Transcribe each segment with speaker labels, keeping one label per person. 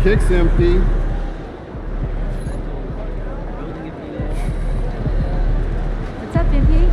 Speaker 1: Kick's empty.
Speaker 2: What's up, MP?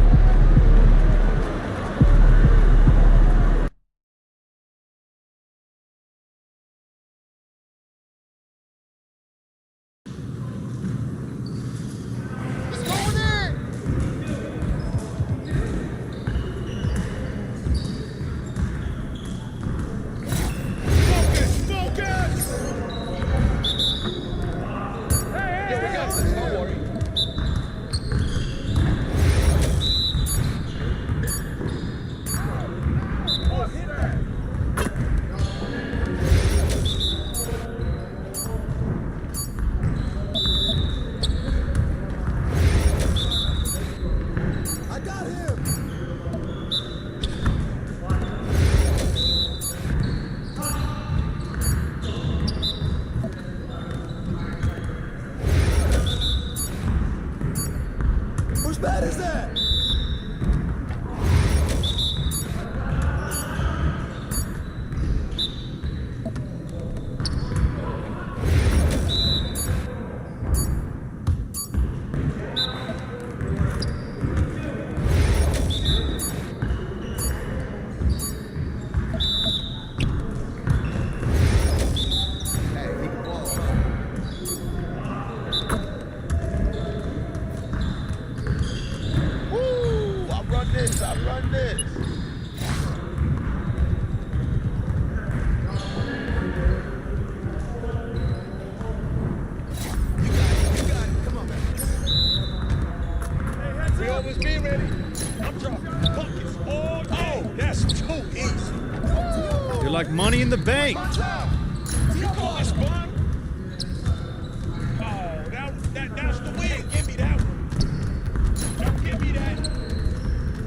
Speaker 3: You're like money in the bank.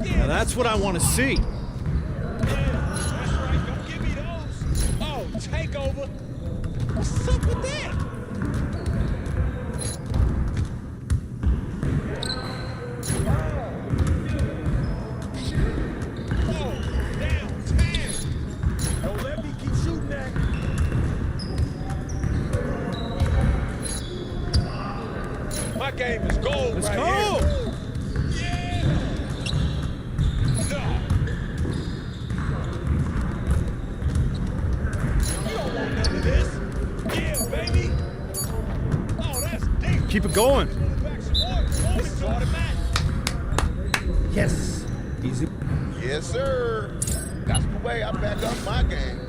Speaker 3: Now that's what I want to see.
Speaker 4: Take over. What's up with that? Oh, downtown. Don't let me keep shooting that. My game is gold.
Speaker 3: Let's
Speaker 4: right
Speaker 3: go.
Speaker 4: Here. Yeah. No.
Speaker 3: Keep it going. Yes. Easy.
Speaker 5: Yes, sir. That's the way I back up my game.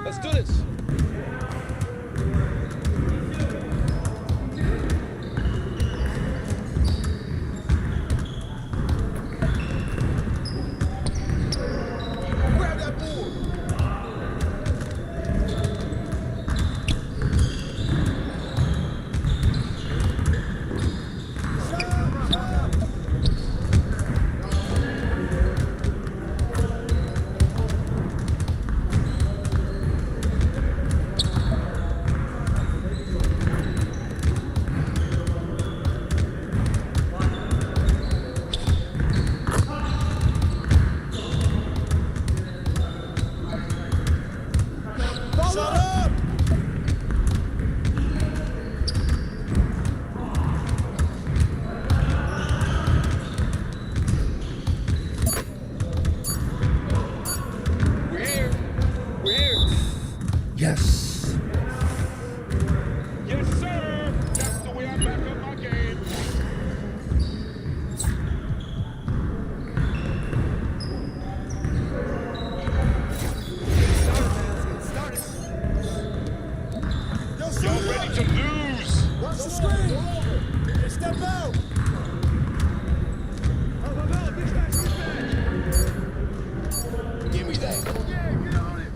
Speaker 4: Let's do this.
Speaker 5: Grab that board.
Speaker 3: Yes.
Speaker 4: Yes, sir. That's the way I back up my game. Y'all ready to lose?
Speaker 5: Watch the screen. Step out. Give me that. Yeah, get on it.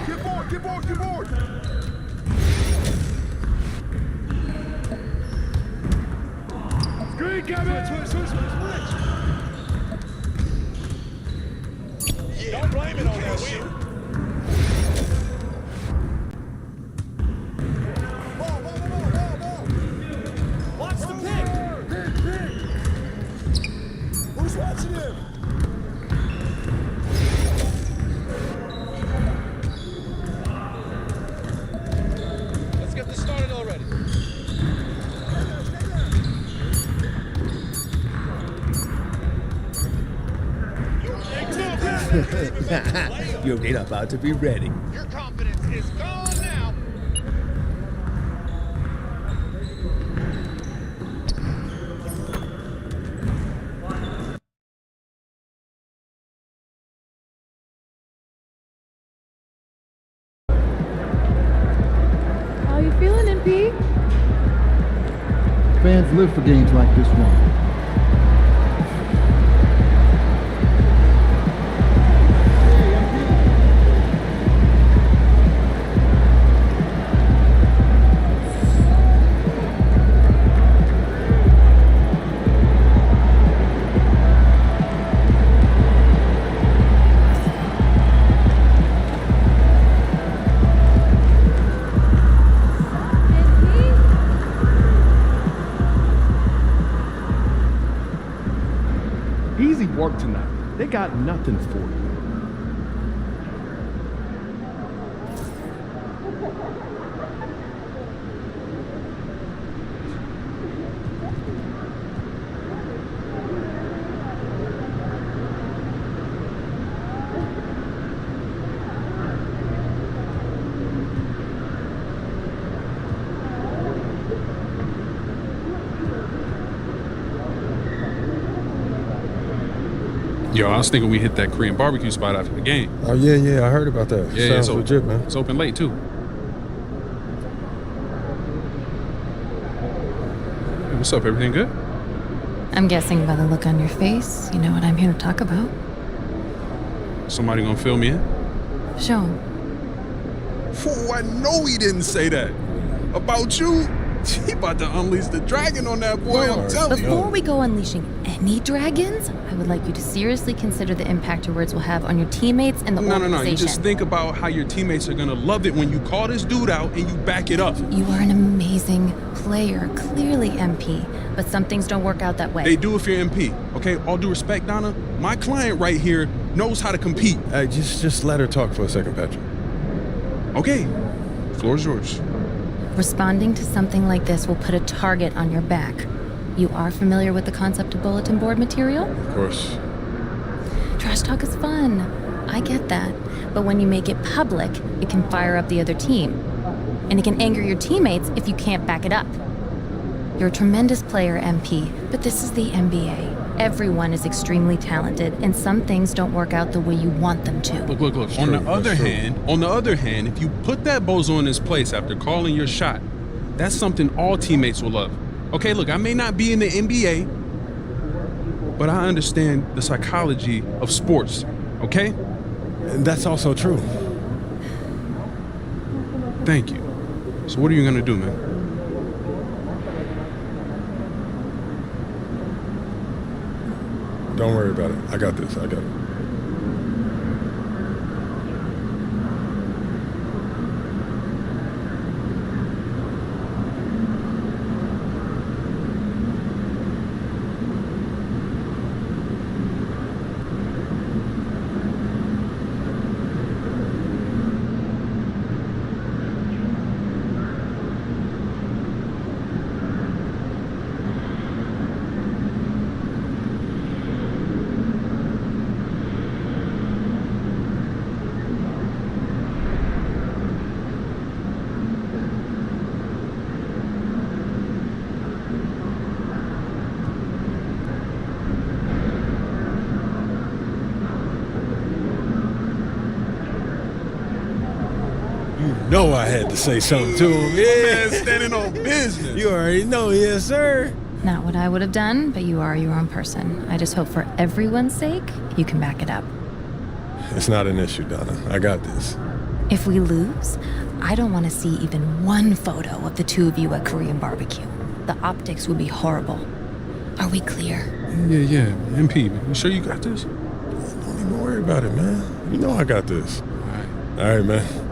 Speaker 5: Get board, get board, get board.
Speaker 4: Screen coming. Switch. Don't blame it on that wheel.
Speaker 5: Ball.
Speaker 3: Watch the pick.
Speaker 5: Who's watching him?
Speaker 4: Let's get this started already.
Speaker 1: You're about to be ready.
Speaker 4: Your confidence is gone now.
Speaker 2: How you feeling, MP?
Speaker 6: Fans live for games like this one. Easy work tonight. They got nothing for you.
Speaker 7: Yo, I was thinking we hit that Korean barbecue spot after the game.
Speaker 8: Oh, yeah, I heard about that.
Speaker 7: Yeah,
Speaker 8: Sounds
Speaker 7: it's
Speaker 8: legit, man.
Speaker 7: It's open late, too. Hey, what's up? Everything good?
Speaker 9: I'm guessing by the look on your face, you know what I'm here to talk about.
Speaker 7: Somebody gonna fill me in?
Speaker 9: Show 'em.
Speaker 7: Oh, I know he didn't say that. About you? He about to unleash the dragon on that boy, I'm telling you.
Speaker 9: Before we go unleashing any dragons, I would like you to seriously consider the impact your words will have on your teammates and the organization.
Speaker 7: No. You just think about how your teammates are gonna love it when you call this dude out and you back it up.
Speaker 9: You are an amazing player, clearly MP, but some things don't work out that way.
Speaker 7: They do if you're MP, okay? All due respect, Donna, my client right here knows how to compete.
Speaker 8: Hey, just let her talk for a second, Patrick.
Speaker 7: Okay, floor's yours.
Speaker 9: Responding to something like this will put a target on your back. You are familiar with the concept of bulletin board material?
Speaker 8: Of course.
Speaker 9: Trash talk is fun. I get that. But when you make it public, it can fire up the other team. And it can anger your teammates if you can't back it up. You're a tremendous player, MP, but this is the NBA. Everyone is extremely talented, and some things don't work out the way you want them to.
Speaker 7: Look. On the other hand, if you put that bozo in his place after calling your shot, that's something all teammates will love. Okay, look, I may not be in the NBA, but I understand the psychology of sports, okay?
Speaker 8: And that's also true.
Speaker 7: Thank you. So what are you gonna do, man?
Speaker 8: Don't worry about it. I got this. know I had to say something to him.
Speaker 7: Man, standing on business.
Speaker 8: You already know, yes, sir.
Speaker 9: Not what I would have done, but you are your own person. I just hope for everyone's sake, you can back it up.
Speaker 8: It's not an issue, Donna. I got this.
Speaker 9: If we lose, I don't want to see even one photo of the two of you at Korean barbecue. The optics would be horrible. Are we clear?
Speaker 7: Yeah. MP, you sure you got this?
Speaker 8: Don't even worry about it, man. You know I got this. All right, man.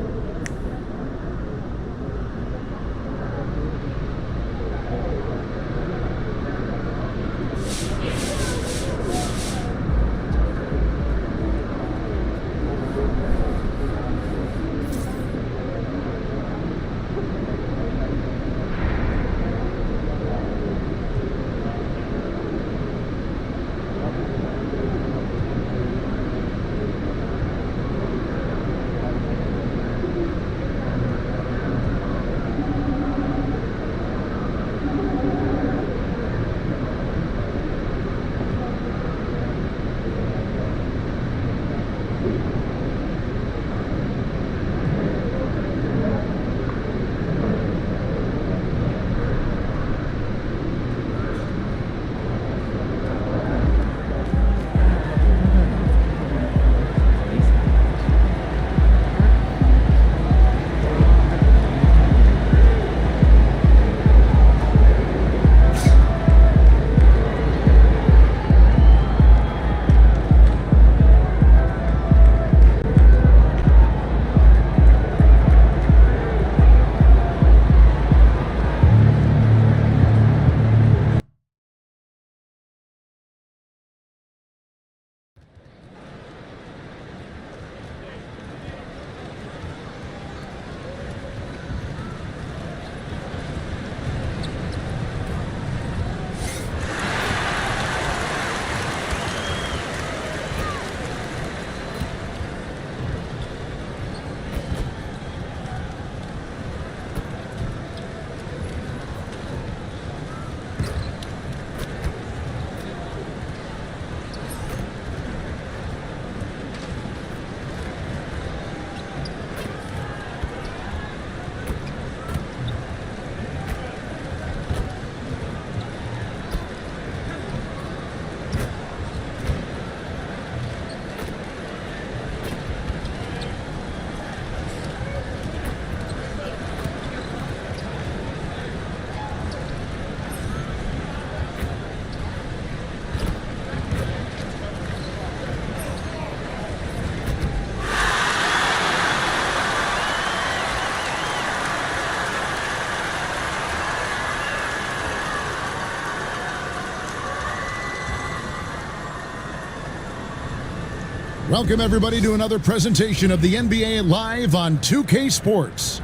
Speaker 10: Welcome, everybody, to another presentation of the NBA Live on 2K Sports.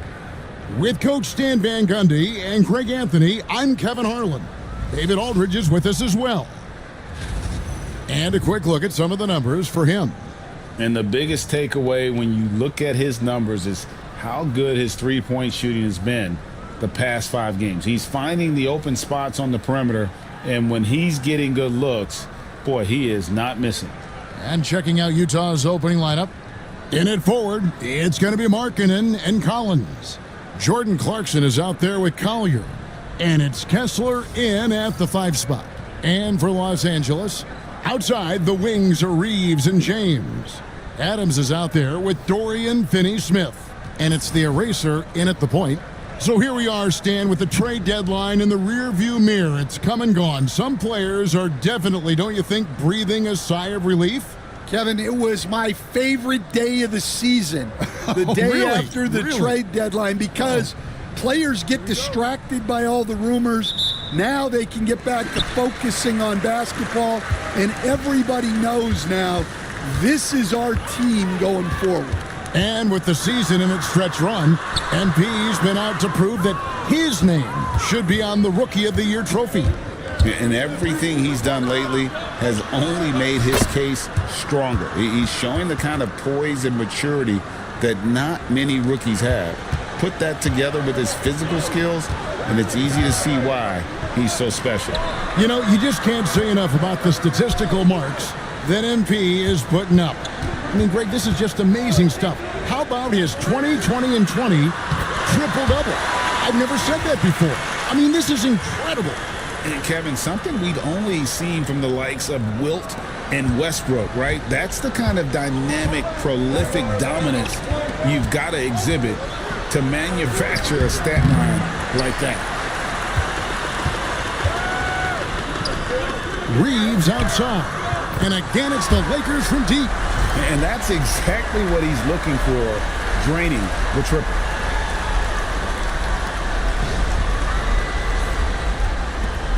Speaker 10: With Coach Stan Van Gundy and Greg Anthony, I'm Kevin Harlan. David Aldridge is with us as well. And a quick look at some of the numbers for him.
Speaker 5: And the biggest takeaway when you look at his numbers is how good his three-point shooting has been the past 5 games. He's finding the open spots on the perimeter, and when he's getting good looks, boy, he is not missing.
Speaker 10: And checking out Utah's opening lineup. In it forward, it's going to be Markkanen and Collins. Jordan Clarkson is out there with Collier. And it's Kessler in at the 5 spot. And for Los Angeles, outside the wings are Reeves and James. Adams is out there with Dorian Finney-Smith. And it's the eraser in at the point. So here we are, Stan, with the trade deadline in the rearview mirror. It's come and gone. Some players are definitely, don't you think, breathing a sigh of relief?
Speaker 11: Kevin, it was my favorite day of the season, the day after the trade deadline, because players get distracted by all the rumors. Now they can get back to focusing on basketball, and everybody knows now this is our team going forward.
Speaker 10: And with the season in its stretch run, MP's been out to prove that his name should be on the Rookie of the Year trophy.
Speaker 5: And everything he's done lately has only made his case stronger. He's showing the kind of poise and maturity that not many rookies have. Put that together with his physical skills, and it's easy to see why he's so special.
Speaker 10: You know, you just can't say enough about the statistical marks that MP is putting up. I mean, Greg, this is just amazing stuff. How about his 20, 20, and 20 triple-double? I've never said that before. I mean, this is incredible.
Speaker 5: And Kevin, something we've only seen from the likes of Wilt and Westbrook, right? That's the kind of dynamic, prolific dominance you've got to exhibit to manufacture a stat line like that.
Speaker 10: Reeves outside. And again, it's the Lakers from deep.
Speaker 5: And that's exactly what he's looking for, draining the triple.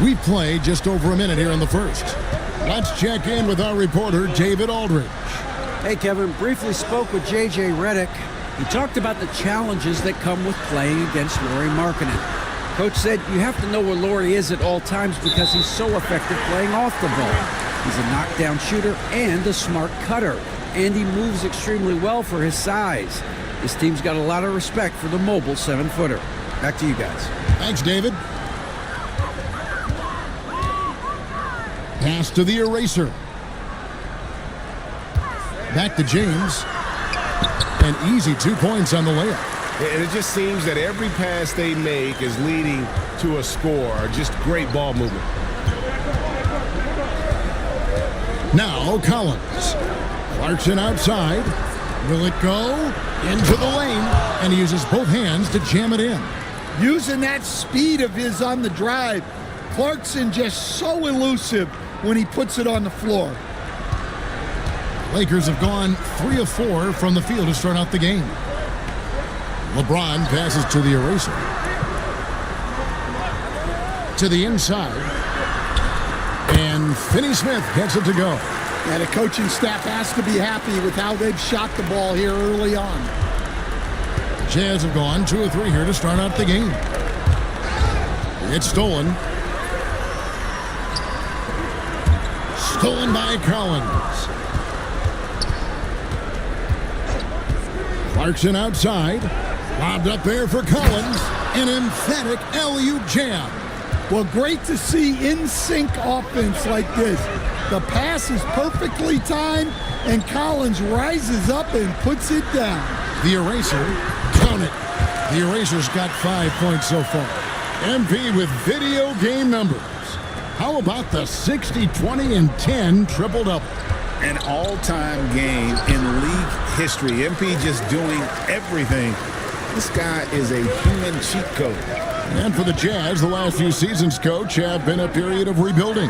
Speaker 10: We've played just over a minute here in the first. Let's check in with our reporter, David Aldridge.
Speaker 12: Hey, Kevin. Briefly spoke with J.J. Redick. He talked about the challenges that come with playing against Lauri Markkanen. Coach said you have to know where Lauri is at all times because he's so effective playing off the ball. He's a knockdown shooter and a smart cutter, and he moves extremely well for his size. This team's got a lot of respect for the mobile 7-footer. Back to you guys.
Speaker 10: Thanks, David. Pass to the eraser. Back to James. An easy 2 points on the layup.
Speaker 13: And it just seems that every pass they make is leading to a score. Just great ball movement.
Speaker 10: Now Collins. Clarkson outside. Will it go? Into the lane. And he uses both hands to jam it in.
Speaker 11: Using that speed of his on the drive, Clarkson just so elusive when he puts it on the floor.
Speaker 10: Lakers have gone 3 of 4 from the field to start out the game. LeBron passes to the eraser. To the inside. And Finney Smith gets it to go.
Speaker 11: And the coaching staff has to be happy with how they've shot the ball here early on.
Speaker 10: Jazz have gone 2 of 3 here to start out the game. It's stolen. Stolen by Collins. Clarkson outside. Lobbed up there for Collins. An emphatic alley-oop jam.
Speaker 11: Well, great to see in-sync offense like this. The pass is perfectly timed, and Collins rises up and puts it down.
Speaker 10: The eraser, count it. The eraser's got 5 points so far. MP with video game numbers. How about the 60, 20, and 10 triple-double?
Speaker 5: An all-time game in league history. MP just doing everything. This guy is a human cheat code.
Speaker 10: And for the Jazz, the last few seasons, Coach, have been a period of rebuilding.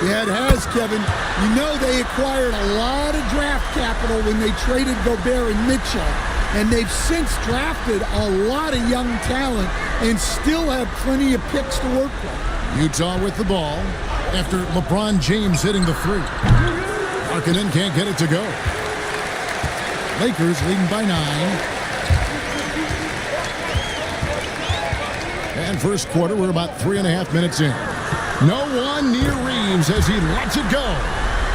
Speaker 11: Yeah, it has, Kevin. You know they acquired a lot of draft capital when they traded Gobert and Mitchell. And they've since drafted a lot of young talent and still have plenty of picks to work with.
Speaker 10: Utah with the ball after LeBron James hitting the 3. Markkanen can't get it to go. Lakers leading by 9. And first quarter, we're about 3.5 minutes in. No one near Reeves as he lets it go.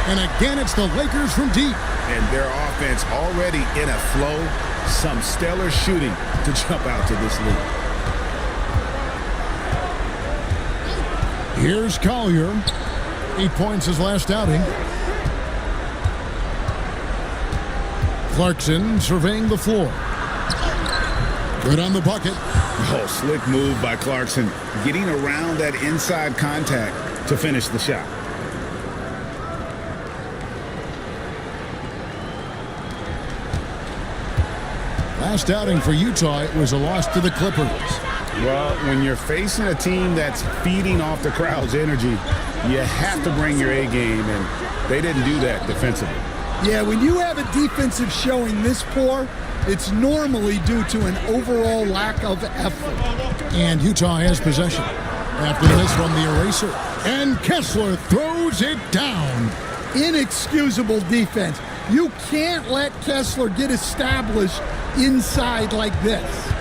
Speaker 10: And again, it's the Lakers from deep.
Speaker 5: And their offense already in a flow. Some stellar shooting to jump out to this lead.
Speaker 10: Here's Collier. 8 points his last outing. Clarkson surveying the floor. Good on the bucket.
Speaker 5: Oh, slick move by Clarkson. Getting around that inside contact to finish the shot.
Speaker 10: Last outing for Utah, it was a loss to the Clippers.
Speaker 5: Well, when you're facing a team that's feeding off the crowd's energy, you have to bring your A game, and they didn't do that defensively.
Speaker 11: Yeah, when you have a defensive showing this poor, it's normally due to an overall lack of effort.
Speaker 10: And Utah has possession. After this from the eraser. And Kessler throws it down.
Speaker 11: Inexcusable defense. You can't let Kessler get established inside like this.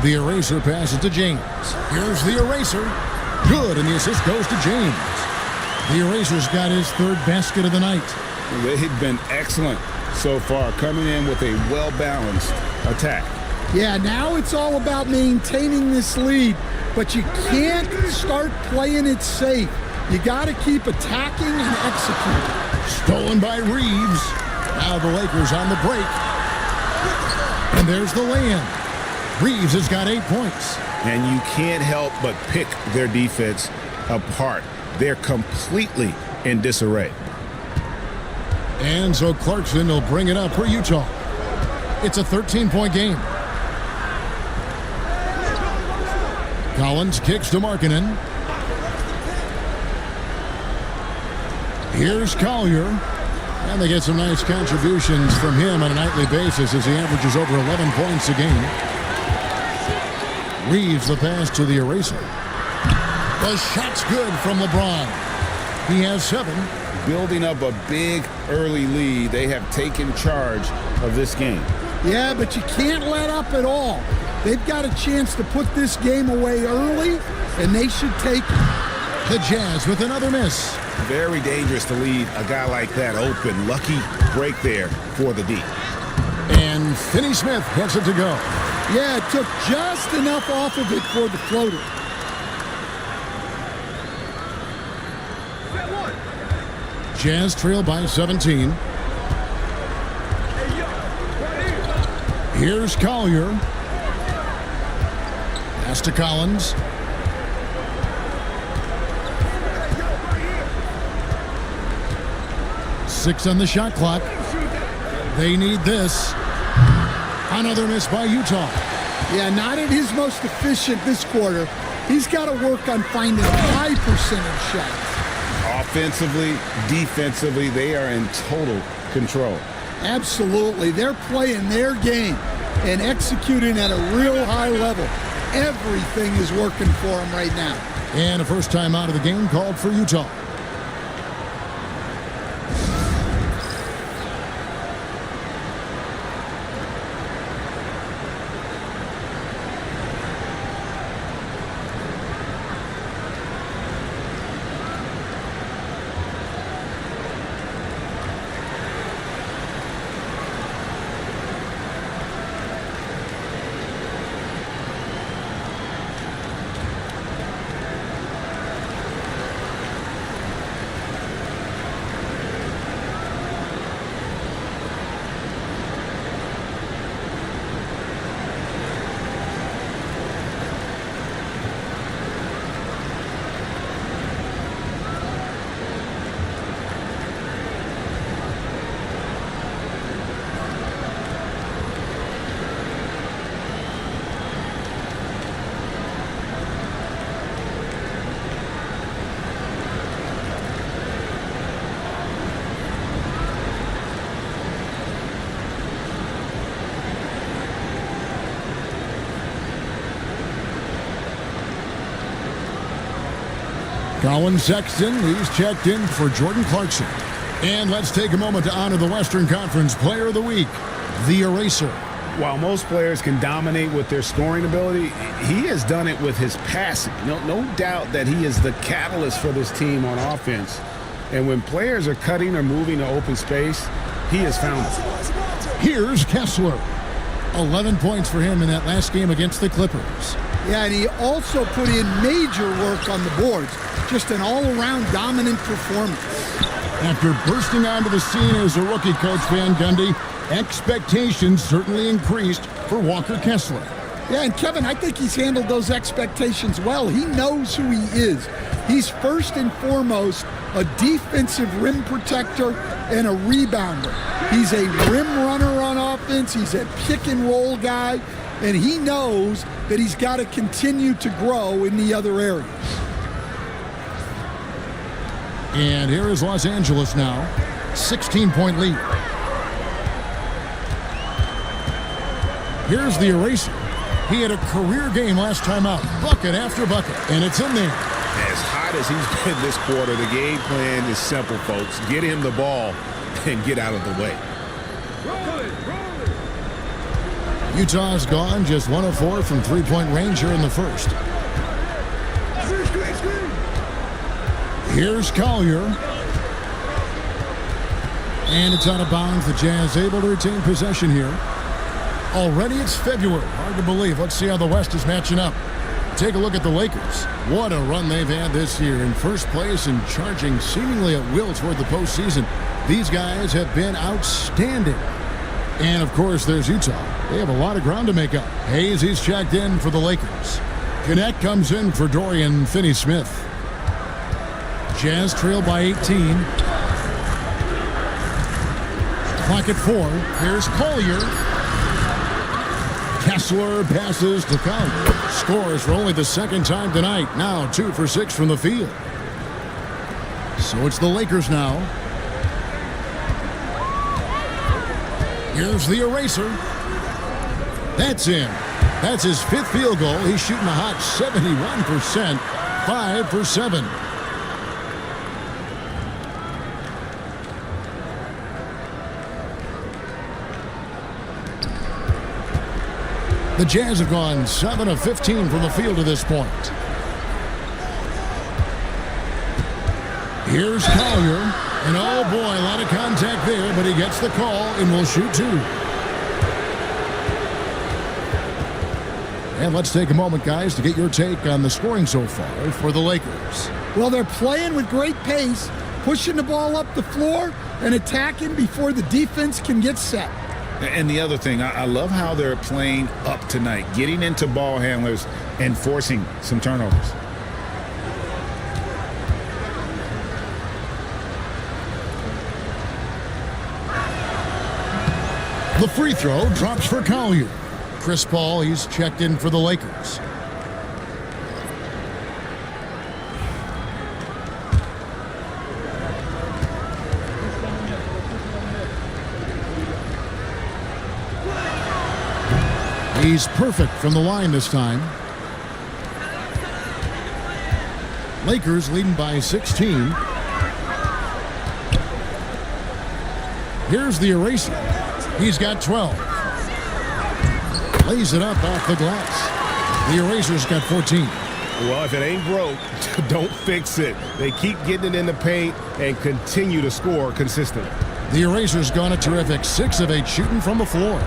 Speaker 10: The eraser passes to James. Here's the eraser. Good, and the assist goes to James. The eraser's got his 3rd basket of the night.
Speaker 5: They've been excellent so far, coming in with a well-balanced attack.
Speaker 11: Yeah, now it's all about maintaining this lead, but you can't start playing it safe. You got to keep attacking and executing.
Speaker 10: Stolen by Reeves. Now the Lakers on the break. And there's the lay-in. Reeves has got 8 points.
Speaker 5: And you can't help but pick their defense
Speaker 13: apart. They're completely in disarray.
Speaker 10: And so Clarkson will bring it up for Utah. It's a 13-point game. Collins kicks to Markkanen. Here's Collier. And they get some nice contributions from him on a nightly basis as he averages over 11 points a game. Reeves the pass to the eraser. The shot's good from LeBron. He has 7.
Speaker 5: Building up a big early lead. They have taken charge of this game.
Speaker 11: Yeah, but you can't let up at all. They've got a chance to put this game away early, and they should take it.
Speaker 10: The Jazz with another miss.
Speaker 13: Very dangerous to leave a guy like that open. Lucky break there for the D.
Speaker 10: And Finney Smith gets it to go.
Speaker 11: Yeah, it took just enough off of it for the floater.
Speaker 10: Jazz trail by 17. Here's Collier. Pass to Collins. Six on the shot clock. They need this. Another miss by Utah.
Speaker 11: Yeah, not at his most efficient this quarter. He's got to work on finding high percentage shots.
Speaker 5: Offensively, defensively, they are in total control.
Speaker 11: Absolutely. They're playing their game and executing at a real high level. Everything is working for them right now.
Speaker 10: And a first time out of the game called for Utah. Colin Sexton, he's checked in for Jordan Clarkson. And let's take a moment to honor the Western Conference Player of the Week, the Eraser.
Speaker 13: While most players can dominate with their scoring ability, he has done it with his passing. No doubt that he is the catalyst for this team on offense. And when players are cutting or moving to open space, he has found it.
Speaker 10: Here's Kessler. 11 points for him in that last game against the Clippers.
Speaker 11: Yeah, and he also put in major work on the boards. Just an all-around dominant performance.
Speaker 10: After bursting onto the scene as a rookie, Coach Van Gundy, expectations certainly increased for Walker Kessler.
Speaker 11: Yeah, and Kevin, I think he's handled those expectations well. He knows who he is. He's first and foremost a defensive rim protector and a rebounder. He's a rim runner on offense. He's a pick-and-roll guy, and he knows that he's got to continue to grow in the other areas.
Speaker 10: And here is Los Angeles now, 16-point lead. Here's the Eraser. He had a career game last time out, bucket after bucket, and it's in there.
Speaker 13: As hot as he's been this quarter, the game plan is simple, folks. Get him the ball and get out of the way.
Speaker 10: Utah's gone just 1 of 4 from three-point range here in the first. Here's Collier. And it's out of bounds. The Jazz able to retain possession here. Already it's February. Hard to believe. Let's see how the West is matching up. Take a look at the Lakers. What a run they've had this year. In first place and charging seemingly at will toward the postseason. These guys have been outstanding. And, of course, there's Utah. They have a lot of ground to make up. Hayes, he's checked in for the Lakers. Connect comes in for Dorian Finney-Smith. Jazz trail by 18. Clock at 4. Here's Collier. Kessler passes to Collier. Scores for only the second time tonight. Now 2 for 6 from the field. So it's the Lakers now. Here's the eraser. That's in. That's his 5th field goal. He's shooting a hot 71%. 5 for 7. The Jazz have gone 7 of 15 from the field to this point. Here's Collier. And oh boy, a lot of contact there, but he gets the call and will shoot 2. And let's take a moment, guys, to get your take on the scoring so far for the Lakers.
Speaker 11: Well, they're playing with great pace, pushing the ball up the floor and attacking before the defense can get set.
Speaker 5: And the other thing, I love how they're playing up tonight, getting into ball handlers and forcing some turnovers.
Speaker 10: The free throw drops for Collier. Chris Paul, he's checked in for the Lakers. He's perfect from the line this time. Lakers leading by 16. Here's the eraser. He's got 12. Lays it up off the glass. The eraser's got 14.
Speaker 13: Well, if it ain't broke, don't fix it. They keep getting it in the paint and continue to score consistently.
Speaker 10: The eraser's gone a terrific 6 of 8 shooting from the floor.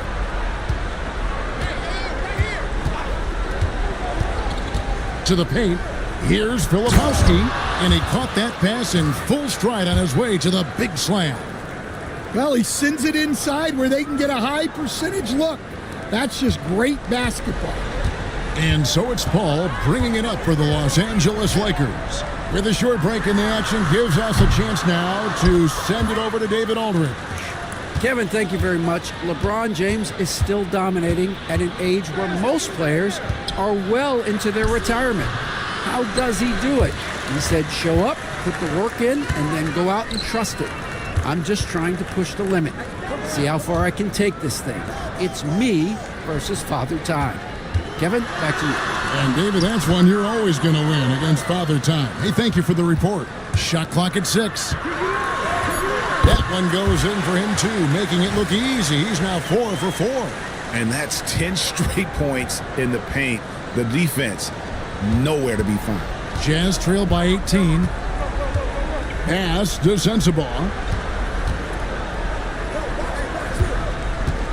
Speaker 10: To the paint, here's Filipowski, and he caught that pass in full stride on his way to the big slam.
Speaker 11: Well, he sends it inside where they can get a high percentage look. That's just great basketball.
Speaker 10: And so it's Paul bringing it up for the Los Angeles Lakers. With a short break in the action, gives us a chance now to send it over to David Aldridge.
Speaker 12: Kevin, thank you very much. LeBron James is still dominating at an age where most players are well into their retirement. How does he do it? He said, show up, put the work in, and then go out and trust it. I'm just trying to push the limit. See how far I can take this thing. It's me versus Father Time. Kevin, back to you.
Speaker 10: And David, that's one you're always going to win against Father Time. Hey, thank you for the report. Shot clock at 6. That one goes in for him, too, making it look easy. He's now 4 for 4.
Speaker 5: And that's 10 straight points in the paint. The defense, nowhere to be found.
Speaker 10: Jazz trail by 18. Pass to Sensabaugh.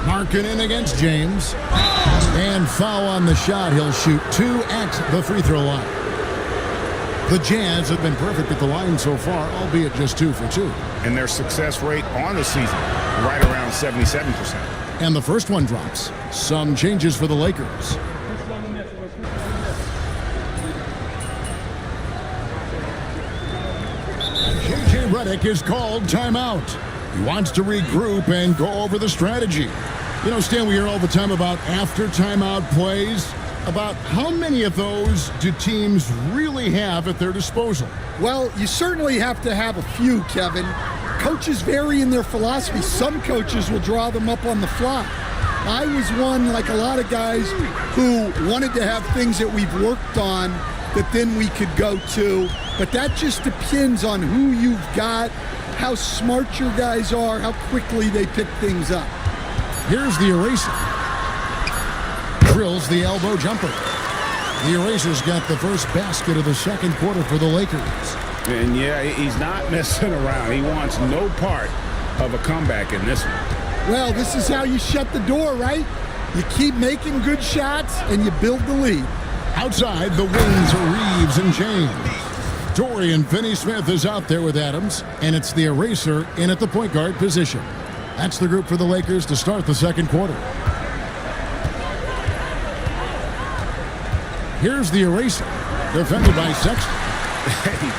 Speaker 10: Marking in against James. And foul on the shot. He'll shoot 2 at the free throw line. The Jazz have been perfect at the line so far, albeit just 2 for 2.
Speaker 13: And their success rate on the season, right around 77%.
Speaker 10: And the first one drops. Some changes for the Lakers. J.J. Redick is called timeout. He wants to regroup and go over the strategy. You know, Stan, we hear all the time about after timeout plays. About how many of those do teams really have at their disposal?
Speaker 11: Well, you certainly have to have a few, Kevin. Coaches vary in their philosophy. Some coaches will draw them up on the fly. I was one, like a lot of guys, who wanted to have things that we've worked on that then we could go to. But that just depends on who you've got, how smart your guys are, how quickly they pick things up.
Speaker 10: Here's the eraser. Drills the elbow jumper. The eraser's got the first basket of the second quarter for the Lakers.
Speaker 13: And yeah, he's not messing around. He wants no part of a comeback in this one.
Speaker 11: Well, this is how you shut the door, right? You keep making good shots and you build the lead.
Speaker 10: Outside, the wings are Reeves and James. Dorian Finney-Smith is out there with Adams, and it's the eraser in at the point guard position. That's the group for the Lakers to start the second quarter. Here's the eraser, defended by Sexton.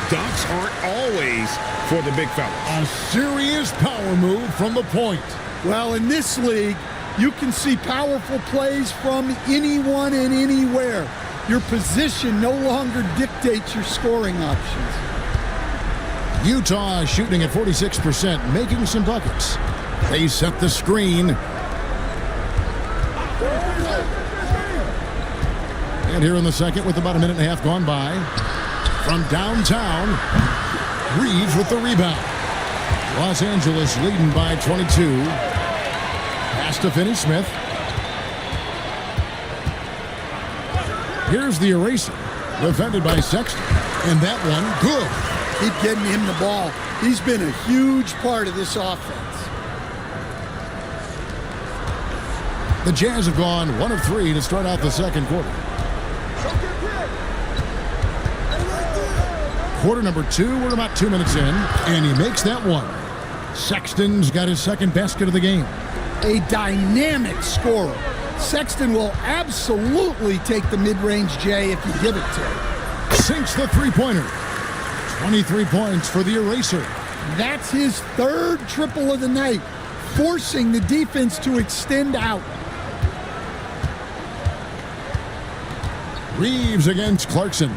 Speaker 13: Dunks aren't always for the big fellas.
Speaker 10: A serious power move from the point.
Speaker 11: Well, in this league, you can see powerful plays from anyone and anywhere. Your position no longer dictates your scoring options.
Speaker 10: Utah shooting at 46%, making some buckets. They set the screen. And here in the second, with about a minute and a half gone by, from downtown, Reeves with the rebound. Los Angeles leading by 22. Pass to Finney-Smith. Here's the eraser, defended by Sexton. And that one, good.
Speaker 11: Keep getting him the ball. He's been a huge part of this offense.
Speaker 10: The Jazz have gone 1 of 3 to start out the second quarter. Quarter number 2, we're about 2 minutes in, and he makes that one. Sexton's got his second basket of the game.
Speaker 11: A dynamic scorer. Sexton will absolutely take the mid-range J if you give it to him.
Speaker 10: Sinks the three-pointer. 23 points for the eraser.
Speaker 11: That's his third triple of the night, forcing the defense to extend out.
Speaker 10: Reeves against Clarkson.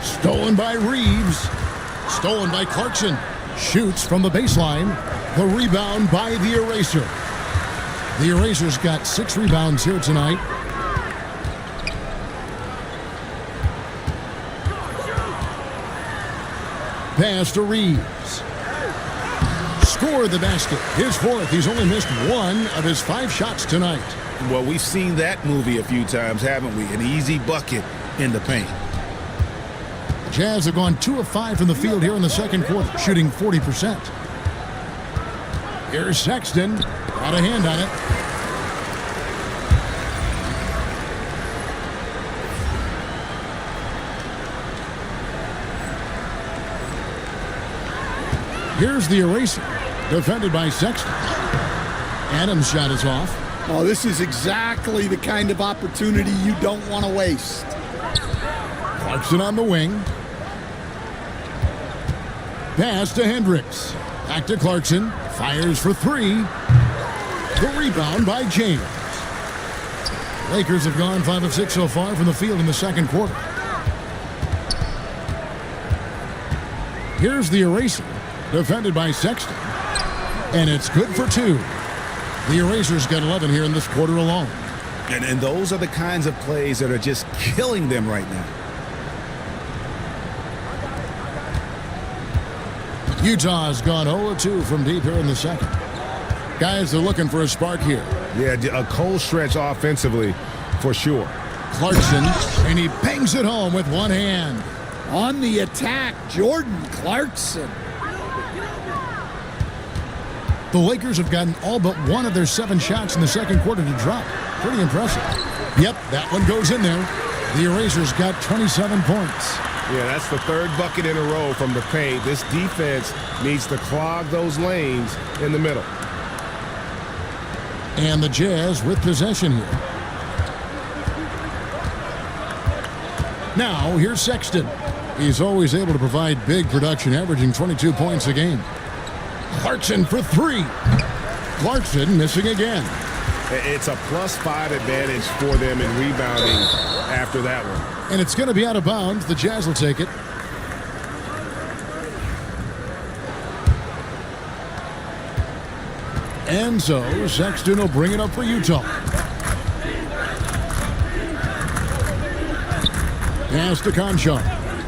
Speaker 10: Stolen by Reeves. Stolen by Clarkson. Shoots from the baseline. The rebound by the eraser. The eraser's got 6 rebounds here tonight. Pass to Reeves. Scored the basket. His fourth. He's only missed 1 of his 5 shots tonight.
Speaker 13: Well, we've seen that movie a few times, haven't we? An easy bucket in the paint.
Speaker 10: Jazz have gone 2 of 5 from the field here in the second quarter, shooting 40%. Here's Sexton. Got a hand on it. Here's the eraser, defended by Sexton. Adams' shot is off.
Speaker 11: Oh, this is exactly the kind of opportunity you don't want to waste.
Speaker 10: Clarkson on the wing. Pass to Hendricks. Back to Clarkson. Fires for 3. The rebound by James. Lakers have gone 5 of 6 so far from the field in the second quarter. Here's the eraser, defended by Sexton. And it's good for 2. The eraser's got 11 here in this quarter alone.
Speaker 13: And those are the kinds of plays that are just killing them right now.
Speaker 10: Utah's gone 0-2 from deep here in the second. Guys are looking for a spark here.
Speaker 13: Yeah, a cold stretch offensively for sure.
Speaker 10: Clarkson, and he bangs it home with one hand.
Speaker 11: On the attack, Jordan Clarkson.
Speaker 10: The Lakers have gotten all but 1 of their 7 shots in the second quarter to drop. Pretty impressive. Yep, that one goes in there. The eraser's got 27 points.
Speaker 13: Yeah, that's the 3rd bucket in a row from the paint. This defense needs to clog those lanes in the middle.
Speaker 10: And the Jazz with possession here. Now, here's Sexton. He's always able to provide big production, averaging 22 points a game. Clarkson for 3. Clarkson missing again.
Speaker 13: It's a +5 advantage for them in rebounding after that one.
Speaker 10: And it's going to be out of bounds. The Jazz will take it. And so Sexton will bring it up for Utah. Pass to Conchar.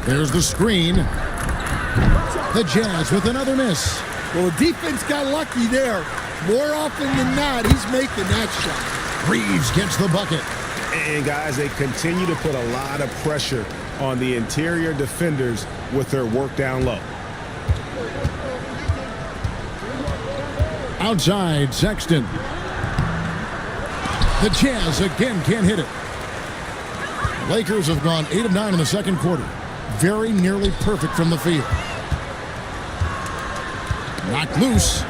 Speaker 10: There's the screen. The Jazz with another miss.
Speaker 11: Well, the defense got lucky there. More often than not, he's making that shot.
Speaker 10: Reeves gets the bucket.
Speaker 13: And guys, they continue to put a lot of pressure on the interior defenders with their work down low.
Speaker 10: Outside, Sexton. The Jazz again can't hit it. Lakers have gone 8 of 9 in the second quarter. Very nearly perfect from the field. Knocked loose.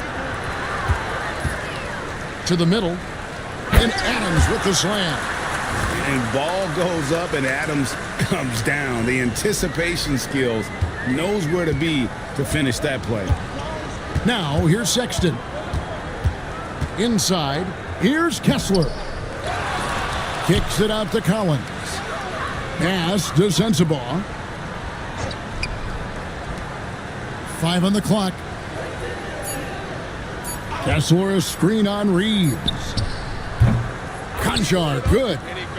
Speaker 10: To the middle. And Adams with the slam.
Speaker 13: and ball goes up and Adams comes down. The anticipation skills, knows where to be to finish that play.
Speaker 10: Now, here's Sexton. Inside, here's Kessler. Kicks it out to Collins. Pass to Sensabaugh. 5 on the clock. Kessler, a screen on Reeves. Conchar, good.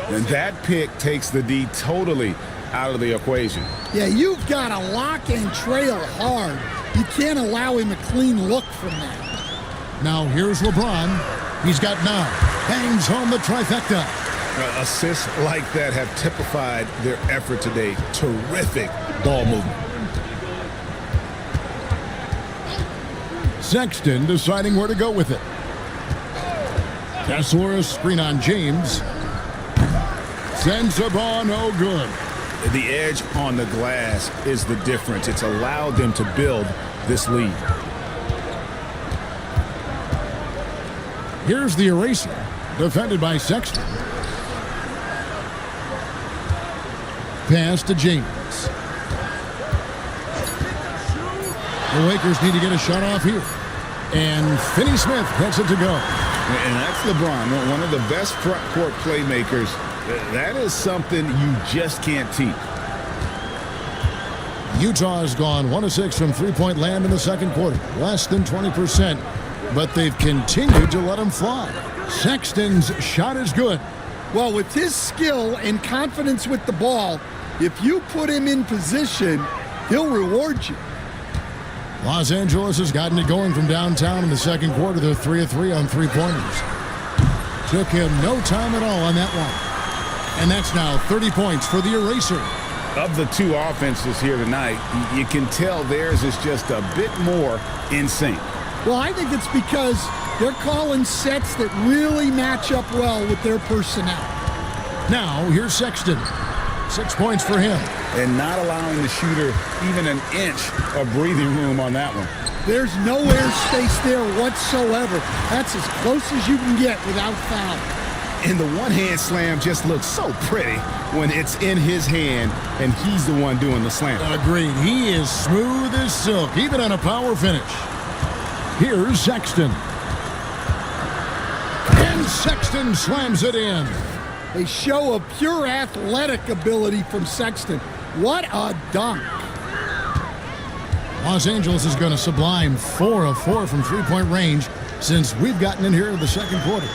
Speaker 13: And that pick takes the D totally out of the equation.
Speaker 11: Yeah, you've got to lock and trail hard. You can't allow him a clean look from that.
Speaker 10: Now here's LeBron. He's got 9. Bangs home the trifecta.
Speaker 13: Assists like that have typified their effort today. Terrific ball movement.
Speaker 10: Sexton deciding where to go with it. Kessler, a screen on James. Sensabaugh, no good.
Speaker 13: The edge on the glass is the difference. It's allowed them to build this lead.
Speaker 10: Here's the eraser, defended by Sexton. Pass to James. The Lakers need to get a shot off here. And Finney Smith gets it to go.
Speaker 13: And that's LeBron, one of the best front court playmakers. That is something you just can't teach.
Speaker 10: Utah's gone 1 of 6 from three-point land in the second quarter. Less than 20%, but they've continued to let him fly. Sexton's shot is good.
Speaker 11: Well, with his skill and confidence with the ball, if you put him in position, he'll reward you.
Speaker 10: Los Angeles has gotten it going from downtown in the second quarter. They're 3 of 3 on three-pointers. Took him no time at all on that one. And that's now 30 points for the eraser.
Speaker 13: Of the two offenses here tonight, you can tell theirs is just a bit more in sync.
Speaker 11: Well, I think it's because they're calling sets that really match up well with their personnel.
Speaker 10: Now, here's Sexton. 6 points for him.
Speaker 13: And not allowing the shooter even an inch of breathing room on that one.
Speaker 11: There's no air space there whatsoever. That's as close as you can get without foul.
Speaker 13: And the one-hand slam just looks so pretty when it's in his hand and he's the one doing the slam.
Speaker 10: Agreed. He is smooth as silk, even on a power finish. Here's Sexton. And Sexton slams it in.
Speaker 11: A show of pure athletic ability from Sexton. What a dunk.
Speaker 10: Los Angeles is going to sublime 4 of 4 from three-point range since we've gotten in here in the second quarter.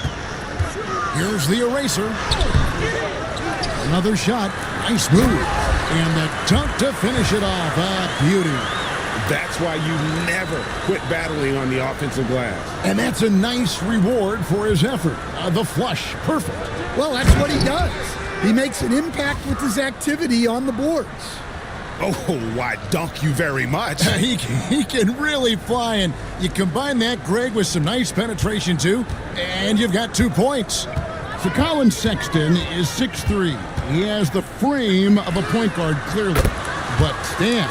Speaker 10: Here's the eraser. Another shot. Nice move. And the dunk to finish it off. A beauty.
Speaker 13: That's why you never quit battling on the offensive glass.
Speaker 10: And that's a nice reward for his effort. The flush. Perfect.
Speaker 11: Well, that's what he does. He makes an impact with his activity on the boards.
Speaker 13: Oh, why, dunk you very much.
Speaker 10: He can really fly, and you combine that, Greg, with some nice penetration, too, and you've got 2 points. So Colin Sexton is 6'3". He has the frame of a point guard, clearly. But Stan,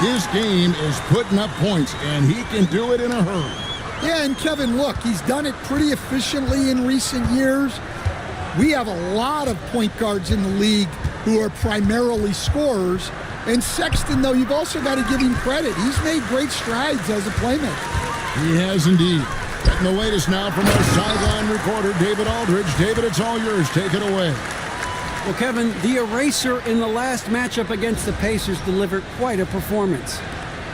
Speaker 10: his game is putting up points, and he can do it in a hurry.
Speaker 11: Yeah, and Kevin, look, he's done it pretty efficiently in recent years. We have a lot of point guards in the league who are primarily scorers. And Sexton, though, you've also got to give him credit. He's made great strides as a playmaker.
Speaker 10: He has indeed. Getting the latest now from our sideline reporter, David Aldridge. David, it's all yours. Take it away.
Speaker 12: Well, Kevin, the eraser in the last matchup against the Pacers delivered quite a performance.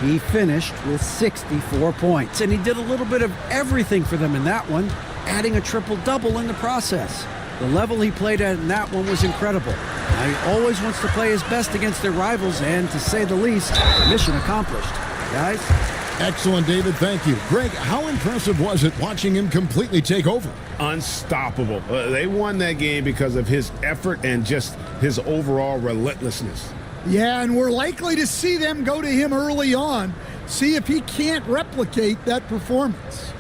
Speaker 12: He finished with 64 points, and he did a little bit of everything for them in that one, adding a triple-double in the process. The level he played at in that one was incredible. Now, he always wants to play his best against their rivals, and to say the least, mission accomplished. Guys?
Speaker 10: Excellent, David. Thank you. Greg, how impressive was it watching him completely take over?
Speaker 13: Unstoppable. They won that game because of his effort and just his overall relentlessness.
Speaker 11: Yeah, and we're likely to see them go to him early on, see if he can't replicate that performance.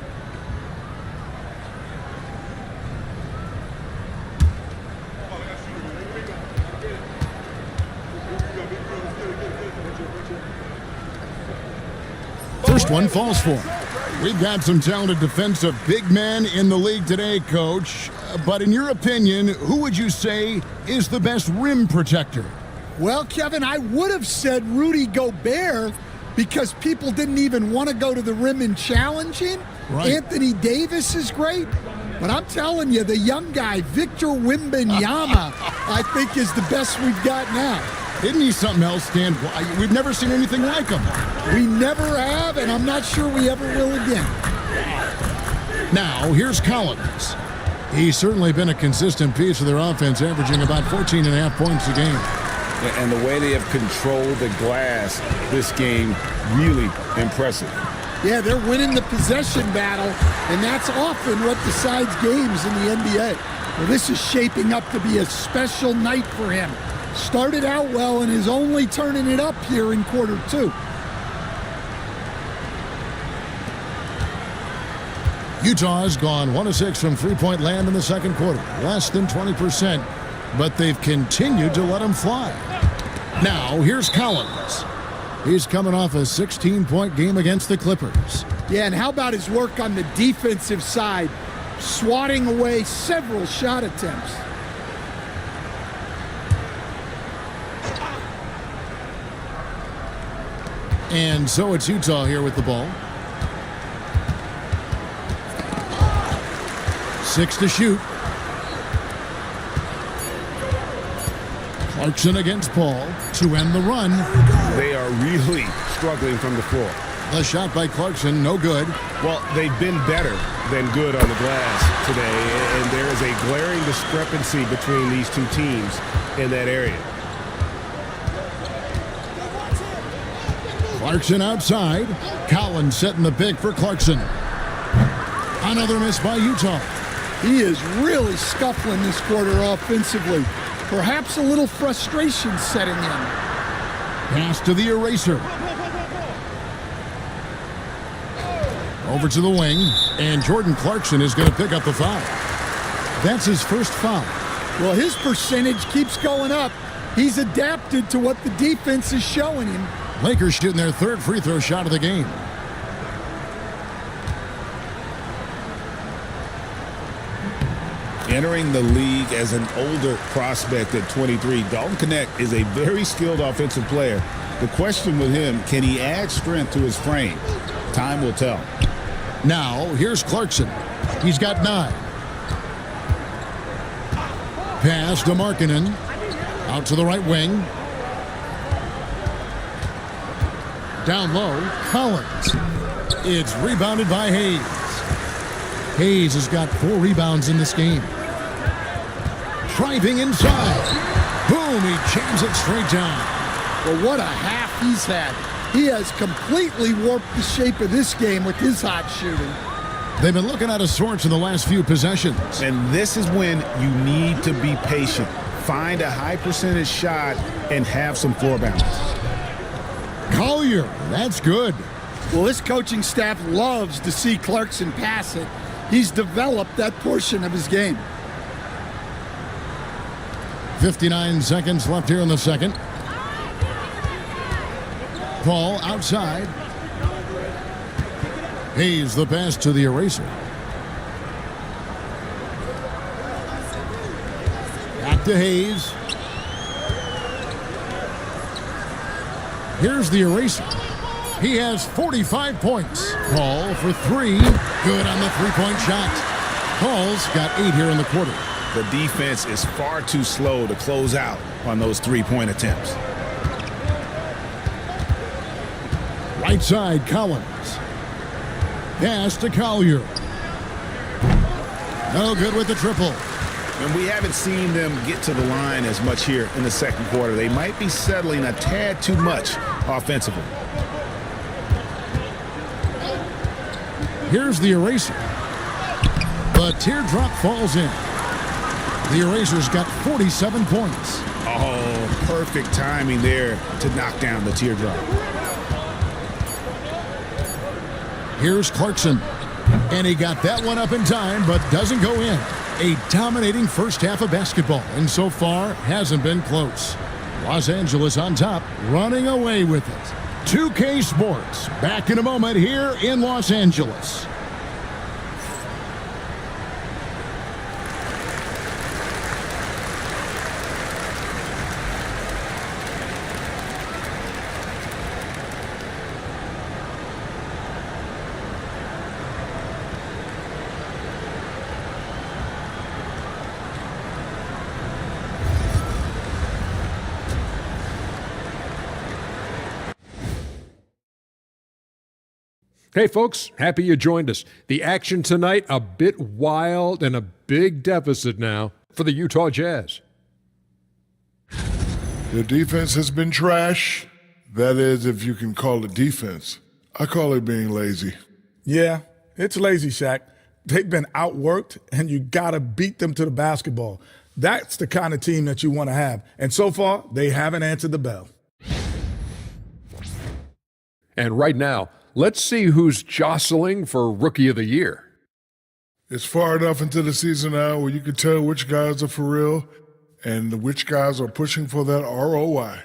Speaker 10: First one falls for him. We've got some talented defensive big men in the league today, Coach. But in your opinion, who would you say is the best rim protector?
Speaker 11: Well, Kevin, I would have said Rudy Gobert because people didn't even want to go to the rim and challenge him.
Speaker 10: Right.
Speaker 11: Anthony Davis is great. But I'm telling you, the young guy, Victor Wembanyama, I think is the best we've got now.
Speaker 10: Isn't he something else, Stan? We've never seen anything like him.
Speaker 11: We never have, and I'm not sure we ever will again.
Speaker 10: Now, here's Collins. He's certainly been a consistent piece of their offense, averaging about 14.5 points a game.
Speaker 13: And the way they have controlled the glass this game, really impressive.
Speaker 11: Yeah, they're winning the possession battle, and that's often what decides games in the NBA. Well, this is shaping up to be a special night for him. Started out well and is only turning it up here in quarter two.
Speaker 10: Utah's gone 1 of 6 from three-point land in the second quarter, less than 20%, but they've continued to let them fly. Now, here's Collins. He's coming off a 16-point game against the Clippers.
Speaker 11: Yeah, and how about his work on the defensive side, swatting away several shot attempts.
Speaker 10: And so it's Utah here with the ball. 6 to shoot. Clarkson against Paul to end the run.
Speaker 13: They are really struggling from the floor.
Speaker 10: The shot by Clarkson, no good.
Speaker 13: Well, they've been better than good on the glass today, and there is a glaring discrepancy between these two teams in that area.
Speaker 10: Clarkson outside. Collins setting the pick for Clarkson. Another miss by Utah.
Speaker 11: He is really scuffling this quarter offensively. Perhaps a little frustration setting in.
Speaker 10: Pass to the eraser. Over to the wing, and Jordan Clarkson is going to pick up the foul. That's his first foul.
Speaker 11: Well, his percentage keeps going up. He's adapted to what the defense is showing him.
Speaker 10: Lakers shooting their third free throw shot of the game.
Speaker 5: Entering the league as an older prospect at 23, Dalton Knecht is a very skilled offensive player. The question with him, can he add strength to his frame? Time will tell.
Speaker 10: Now, here's Clarkson. He's got 9. Pass to Markkanen. Out to the right wing. Down low, Collins. It's rebounded by Hayes. Hayes has got 4 rebounds in this game. Driving inside. Boom, he jams it straight down.
Speaker 11: Well, what a half he's had. He has completely warped the shape of this game with his hot shooting.
Speaker 10: They've been looking out of sorts in the last few possessions.
Speaker 13: And this is when you need to be patient. Find a high percentage shot and have some floor balance.
Speaker 10: Collier, that's good.
Speaker 11: Well, this coaching staff loves to see Clarkson pass it. He's developed that portion of his game.
Speaker 10: 59 seconds left here in the second. Paul outside. Hayes the pass to the eraser. Back to Hayes. Here's the eraser. He has 45 points. Paul for 3. Good on the three-point shot. Paul's got 8 here in the quarter.
Speaker 13: The defense is far too slow to close out on those three-point attempts.
Speaker 10: Right side, Collins. Pass to Collier. No good with the triple.
Speaker 13: And we haven't seen them get to the line as much here in the second quarter. They might be settling a tad too much offensively.
Speaker 10: Here's the eraser. The teardrop falls in. The eraser's got 47 points.
Speaker 13: Oh, perfect timing there to knock down the teardrop.
Speaker 10: Here's Clarkson. And he got that one up in time, but doesn't go in. A dominating first half of basketball, and so far hasn't been close. Los Angeles on top, running away with it. 2K Sports, back in a moment here in Los Angeles.
Speaker 14: Hey folks, happy you joined us. The action tonight, a bit wild and a big deficit now for the Utah Jazz.
Speaker 15: The defense has been trash. That is, if you can call it defense. I call it being lazy.
Speaker 16: Yeah, it's lazy, Shaq. They've been outworked, and you got to beat them to the basketball. That's the kind of team that you want to have. And so far, they haven't answered the bell.
Speaker 14: And right now, let's see who's jostling for Rookie of the Year.
Speaker 15: It's far enough into the season now where you can tell which guys are for real and which guys are pushing for that ROI.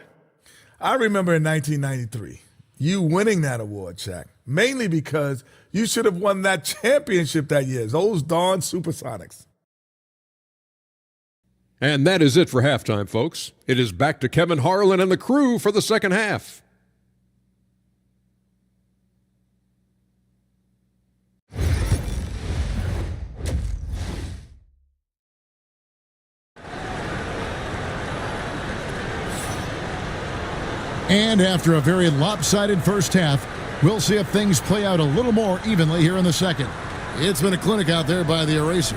Speaker 16: I remember in 1993, you winning that award, Shaq, mainly because you should have won that championship that year, those darn Supersonics.
Speaker 14: And that is it for halftime, folks. It is back to Kevin Harlan and the crew for the second half.
Speaker 10: And after a very lopsided first half, we'll see if things play out a little more evenly here in the second. It's been a clinic out there by the eraser.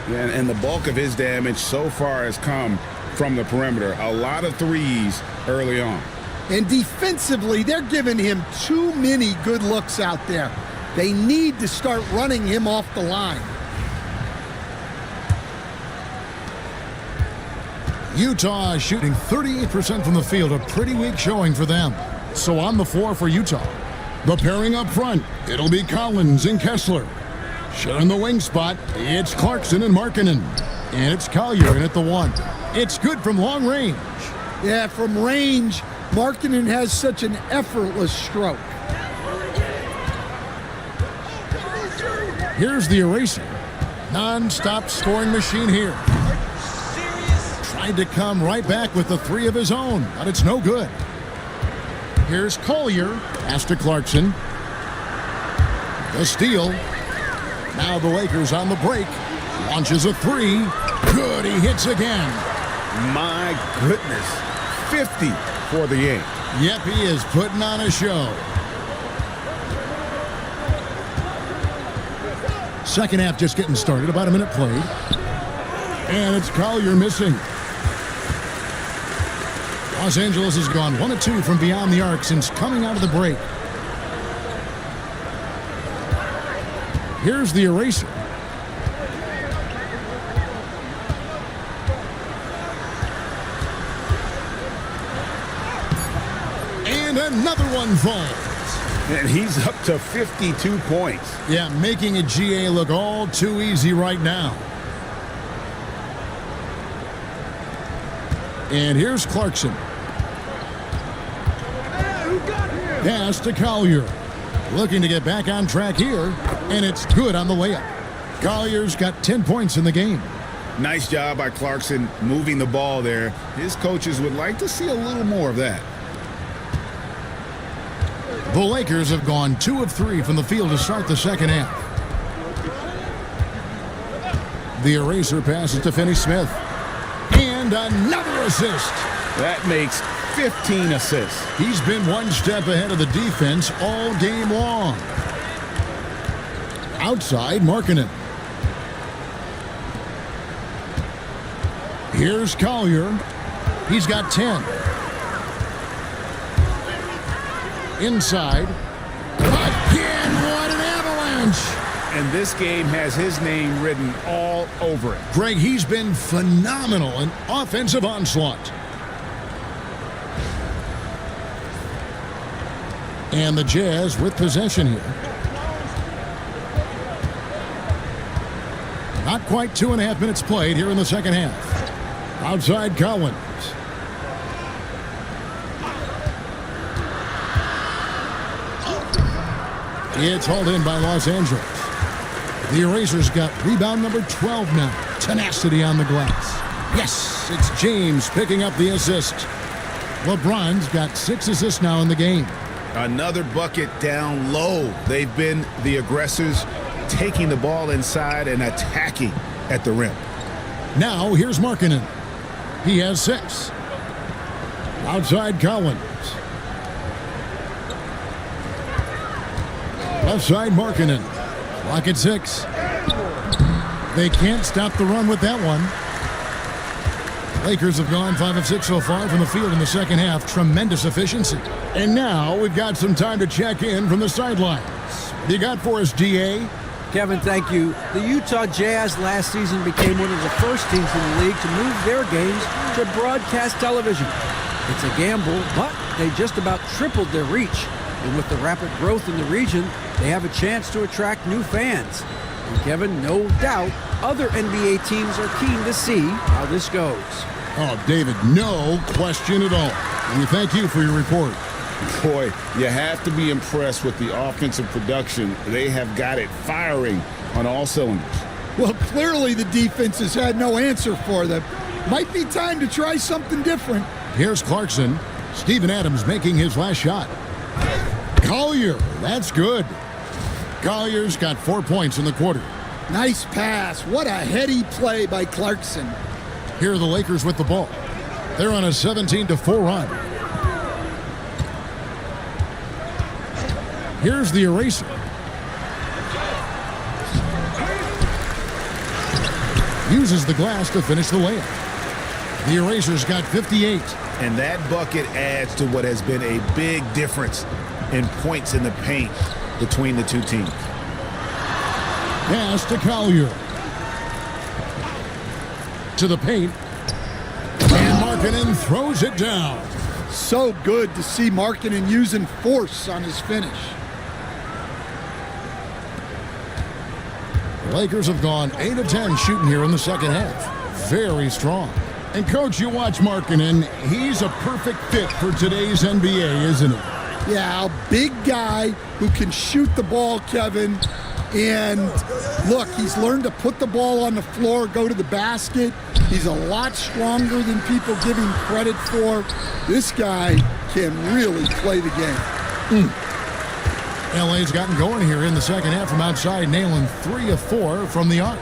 Speaker 5: Yeah, and the bulk of his damage so far has come from the perimeter. A lot of threes early on.
Speaker 11: And defensively, they're giving him too many good looks out there. They need to start running him off the line.
Speaker 10: Utah is shooting 38% from the field, a pretty weak showing for them. So on the floor for Utah. The pairing up front, it'll be Collins and Kessler. Sharing the wing spot, it's Clarkson and Markkanen. And it's Collier in at the one. It's good from long range.
Speaker 11: Yeah, from range, Markkanen has such an effortless stroke.
Speaker 10: Here's the eraser. Non-stop scoring machine here. Tried to come right back with the three of his own, but it's no good. Here's Collier, pass to Clarkson. The steal. Now the Lakers on the break. Launches a three. Good, he hits again.
Speaker 13: My goodness. 50 for the game.
Speaker 10: Yep, he is putting on a show. Second half just getting started, about a minute played. And it's Collier missing. Los Angeles has gone 1 of 2 from beyond the arc since coming out of the break. Here's the eraser. And another one falls.
Speaker 13: And he's up to 52 points.
Speaker 10: Yeah, making a GA look all too easy right now. And here's Clarkson. Pass to Collier. Looking to get back on track here, and it's good on the layup. Collier's got 10 points in the game.
Speaker 5: Nice job by Clarkson moving the ball there. His coaches would like to see a little more of that.
Speaker 10: The Lakers have gone 2 of 3 from the field to start the second half. The eraser passes to Finney-Smith. And another assist.
Speaker 13: That makes 15 assists.
Speaker 10: He's been one step ahead of the defense all game long. Outside, Markkanen. Here's Collier. He's got 10. Inside. Again, what an avalanche!
Speaker 13: And this game has his name written all over it.
Speaker 10: Greg, he's been phenomenal in offensive onslaught. And the Jazz with possession here. Not quite 2.5 minutes played here in the second half. Outside Collins. It's hauled in by Los Angeles. The Erasers got rebound number 12 now. Tenacity on the glass. Yes, it's James picking up the assist. LeBron's got 6 assists now in the game.
Speaker 13: Another bucket down low. They've been the aggressors, taking the ball inside and attacking at the rim.
Speaker 10: Now here's Markkanen. He has 6. Outside Collins. Left side Markkanen. Clock at 6. They can't stop the run with that one. Lakers have gone 5 of 6 so far from the field in the second half. Tremendous efficiency. And now we've got some time to check in from the sidelines. What you got for us, DA?
Speaker 12: Kevin, thank you. The Utah Jazz last season became one of the first teams in the league to move their games to broadcast television. It's a gamble, but they just about tripled their reach. And with the rapid growth in the region, they have a chance to attract new fans. And Kevin, no doubt, other NBA teams are keen to see how this goes.
Speaker 10: Oh, David, no question at all. And we thank you for your report.
Speaker 5: Boy, you have to be impressed with the offensive production. They have got it firing on all cylinders.
Speaker 11: Well, clearly the defense has had no answer for them. Might be time to try something different.
Speaker 10: Here's Clarkson. Steven Adams making his last shot. Collier, that's good. Collier's got 4 points in the quarter.
Speaker 11: Nice pass. What a heady play by Clarkson.
Speaker 10: Here are the Lakers with the ball. They're on a 17-4 run. Here's the Eraser. Uses the glass to finish the layup. The Eraser's got 58.
Speaker 13: And that bucket adds to what has been a big difference in points in the paint between the two teams.
Speaker 10: Pass to Collier. To the paint. And Markkanen throws it down.
Speaker 11: So good to see Markkanen using force on his finish.
Speaker 10: The Lakers have gone 8 of 10 shooting here in the second half. Very strong. And Coach, you watch Markkanen. He's a perfect fit for today's NBA, isn't he?
Speaker 11: Yeah, a big guy who can shoot the ball, Kevin. And look, he's learned to put the ball on the floor, go to the basket. He's a lot stronger than people give him credit for. This guy can really play the game.
Speaker 10: LA's gotten going here in the second half from outside, nailing 3 of 4 from the arc.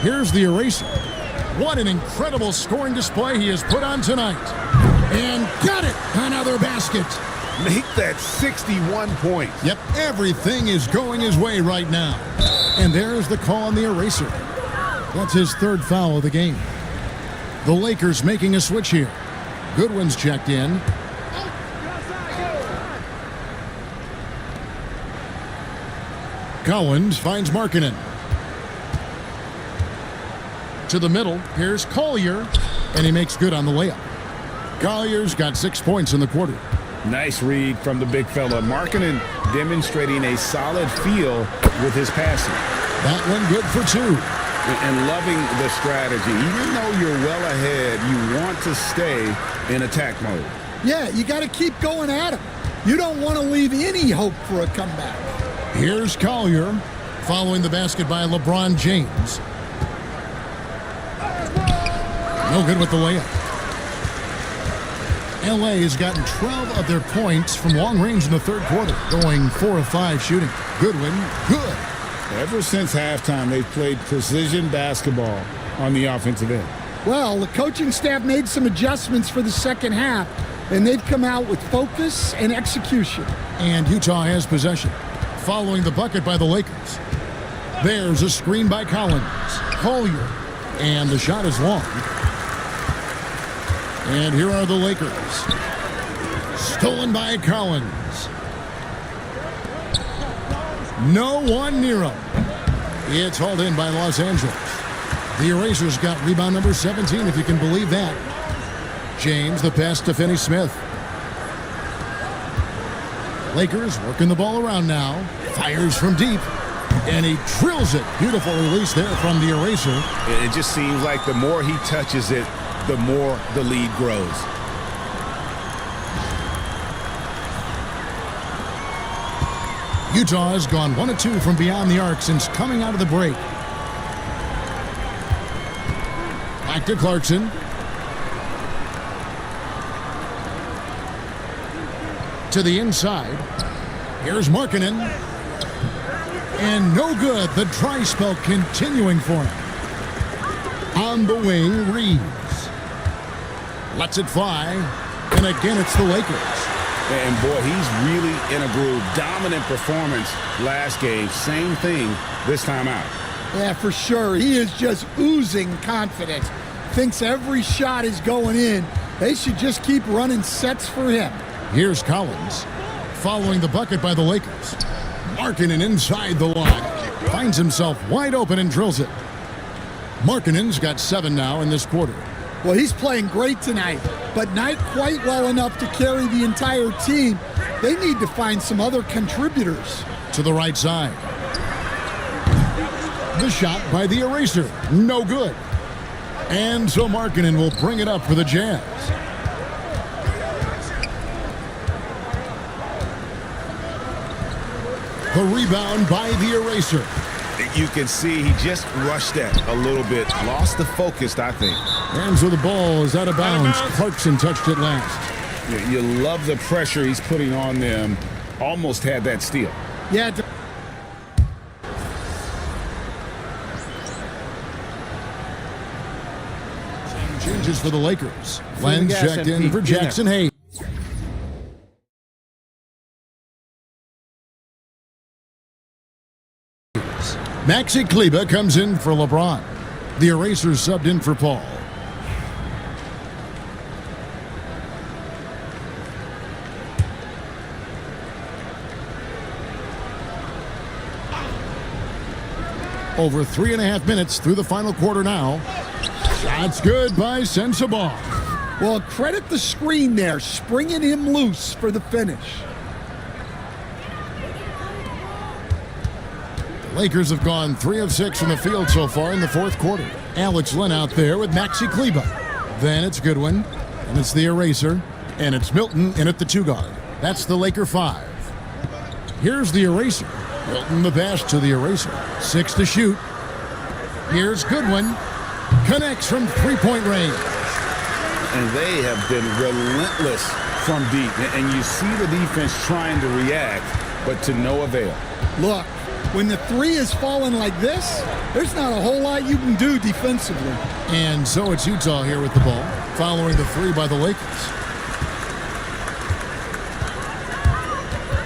Speaker 10: Here's the Eraser. What an incredible scoring display he has put on tonight. And got it! Another basket.
Speaker 13: Make that 61 points.
Speaker 10: Yep, everything is going his way right now. And there's the call on the Eraser. That's his 3rd foul of the game. The Lakers making a switch here. Goodwin's checked in. Collins finds Markkanen. To the middle, here's Collier, and he makes good on the layup. Collier's got 6 points in the quarter.
Speaker 13: Nice read from the big fella. Markkanen demonstrating a solid feel with his passing.
Speaker 10: That one good for 2.
Speaker 13: And loving the strategy. Even though you're well ahead, you want to stay in attack mode.
Speaker 11: Yeah, you got to keep going at him. You don't want to leave any hope for a comeback.
Speaker 10: Here's Collier, following the basket by LeBron James. No good with the layup. LA has gotten 12 of their points from long range in the 3rd quarter, going 4 of 5 shooting. Goodwin, good.
Speaker 5: Ever since halftime, they've played precision basketball on the offensive end.
Speaker 11: Well, the coaching staff made some adjustments for the second half, and they've come out with focus and execution.
Speaker 10: And Utah has possession, following the bucket by the Lakers. There's a screen by Collins. Collier, and the shot is long. And here are the Lakers. Stolen by Collins. No one near him. It's hauled in by Los Angeles. The Erasers got rebound number 17, if you can believe that. James, the pass to Finney-Smith. Lakers working the ball around now. Fires from deep. And he drills it. Beautiful release there from the Eraser.
Speaker 13: It just seems like the more he touches it, the more the lead grows.
Speaker 10: Utah has gone 1 of 2 from beyond the arc since coming out of the break. Back to Clarkson. To the inside. Here's Markkanen. And no good. The dry spell continuing for him. On the wing, Reeves. Lets it fly. And again, it's the Lakers.
Speaker 13: And boy, he's really in a groove. Dominant performance last game. Same thing this time out.
Speaker 11: Yeah, for sure. He is just oozing confidence. Thinks every shot is going in. They should just keep running sets for him.
Speaker 10: Here's Collins. Following the bucket by the Lakers. Markkanen inside the line. Finds himself wide open and drills it. Markkanen's got 7 now in this quarter.
Speaker 11: Well, he's playing great tonight, but not quite well enough to carry the entire team. They need to find some other contributors.
Speaker 10: To the right side. The shot by the eraser. No good. And so Markkanen will bring it up for the Jazz. The rebound by the eraser.
Speaker 13: You can see he just rushed that a little bit. Lost the focus, I think.
Speaker 10: And so the ball is out of bounds. Clarkson touched it last.
Speaker 13: You love the pressure he's putting on them. Almost had that steal.
Speaker 11: Yeah.
Speaker 10: Changes for the Lakers. Lenz checked in for Jackson Hayes. Maxi Kleber comes in for LeBron. The Erasers subbed in for Paul. Over 3.5 minutes through the final quarter now. Shots good by Sensabaugh.
Speaker 11: Well, credit the screen there, springing him loose for the finish.
Speaker 10: Lakers have gone 3 of 6 from the field so far in the fourth quarter. Alex Len out there with Maxi Kleber. Then it's Goodwin, and it's the Eraser, and it's Milton in at the 2 guard. That's the Laker 5. Here's the Eraser. Milton the pass to the Eraser. 6 to shoot. Here's Goodwin. Connects from 3-point range.
Speaker 13: And they have been relentless from deep. And you see the defense trying to react, but to no avail.
Speaker 11: Look. When the 3 is falling like this, there's not a whole lot you can do defensively.
Speaker 10: And so it's Utah here with the ball, following the 3 by the Lakers.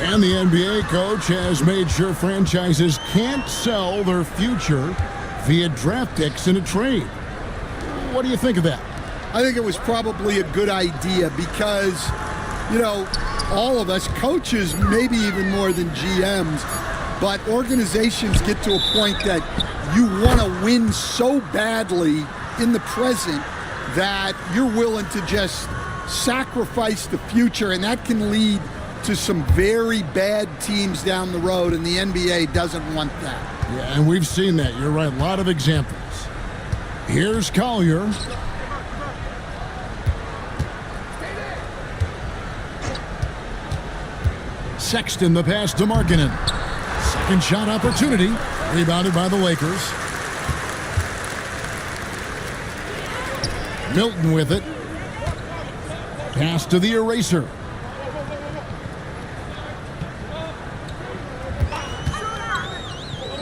Speaker 10: And the NBA coach has made sure franchises can't sell their future via draft picks in a trade. What do you think of that?
Speaker 11: I think it was probably a good idea because, you know, all of us, coaches, maybe even more than GMs, but organizations get to a point that you want to win so badly in the present that you're willing to just sacrifice the future, and that can lead to some very bad teams down the road, and the NBA doesn't want that.
Speaker 10: Yeah, and we've seen that. You're right, a lot of examples. Here's Collier. Sexton the pass to Markkanen. Second shot opportunity. Rebounded by the Lakers. Milton with it. Pass to the Eraser.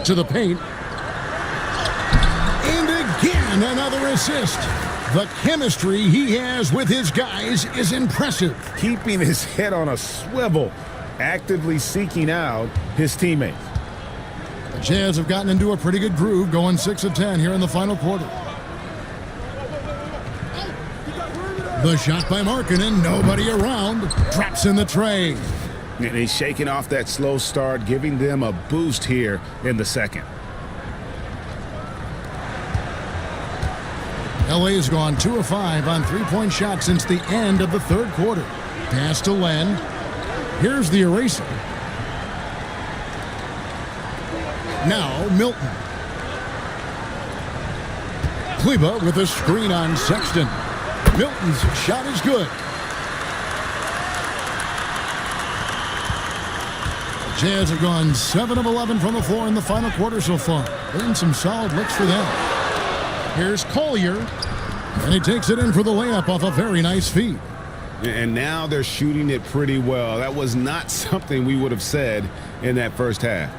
Speaker 10: To the paint. And again, another assist. The chemistry he has with his guys is impressive.
Speaker 13: Keeping his head on a swivel, actively seeking out his teammates.
Speaker 10: The Jazz have gotten into a pretty good groove, going 6 of 10 here in the final quarter. The shot by Markkanen, nobody around, drops in the tray.
Speaker 13: And he's shaking off that slow start, giving them a boost here in the second.
Speaker 10: LA has gone 2 of 5 on 3-point shots since the end of the third quarter. Pass to Len. Here's the Eraser. Now Milton. Kleber with a screen on Sexton. Milton's shot is good. Jazz have gone 7 of 11 from the floor in the final quarter so far. Been some solid looks for them. Here's Collier, and he takes it in for the layup off a very nice feed.
Speaker 13: And now they're shooting it pretty well. That was not something we would have said in that first half.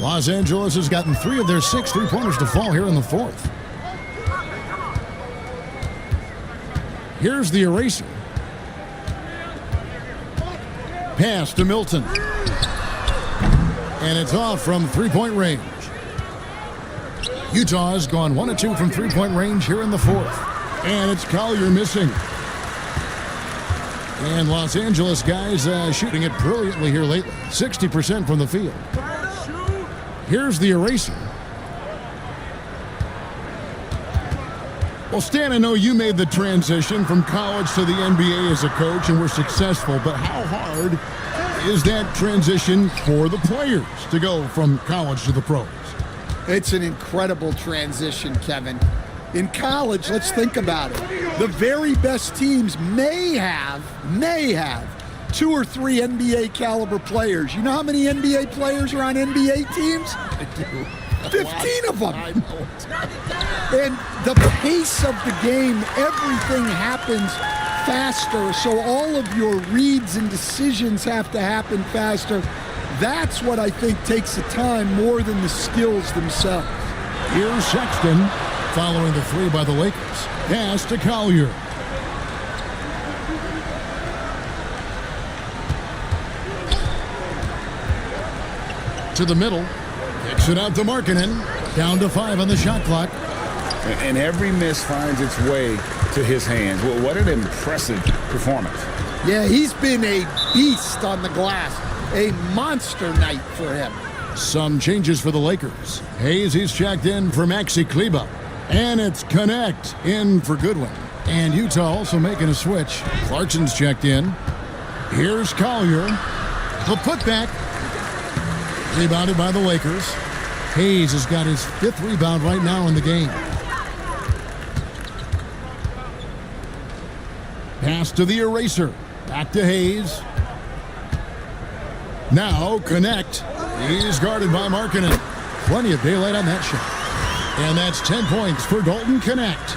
Speaker 10: Los Angeles has gotten 3 of their 6 three-pointers to fall here in the fourth. Here's the eraser. Pass to Milton. And it's off from three-point range. Utah's gone 1 of 2 from three-point range here in the fourth. And it's Collier missing. And Los Angeles guys shooting it brilliantly here lately. 60% from the field. Here's the eraser. Well, Stan, I know you made the transition from college to the NBA as a coach and were successful, but how hard is that transition for the players to go from college to the pros?
Speaker 11: It's an incredible transition, Kevin. In college, let's think about it. The very best teams may have 2 or 3 NBA caliber players. You know how many NBA players are on NBA teams?
Speaker 10: I do.
Speaker 11: 15 of them. And the pace of the game, everything happens faster. So all of your reads and decisions have to happen faster. That's what I think takes the time more than the skills themselves.
Speaker 10: Here's Sexton following the 3 by the Lakers. Pass to Collier. To the middle. Kicks it out to Markkanen. Down to 5 on the shot clock.
Speaker 5: And every miss finds its way to his hands. Well, what an impressive performance.
Speaker 11: Yeah, he's been a beast on the glass. A monster night for him.
Speaker 10: Some changes for the Lakers. Hayes, he's checked in for Maxi Kleber. And it's Connect in for Goodwin. And Utah also making a switch. Clarkson's checked in. Here's Collier. The putback. Rebounded by the Lakers. Hayes has got his 5th rebound right now in the game. Pass to the eraser. Back to Hayes. Now Connect. He's guarded by Markkanen. Plenty of daylight on that shot. And that's 10 points for Dalton Connect.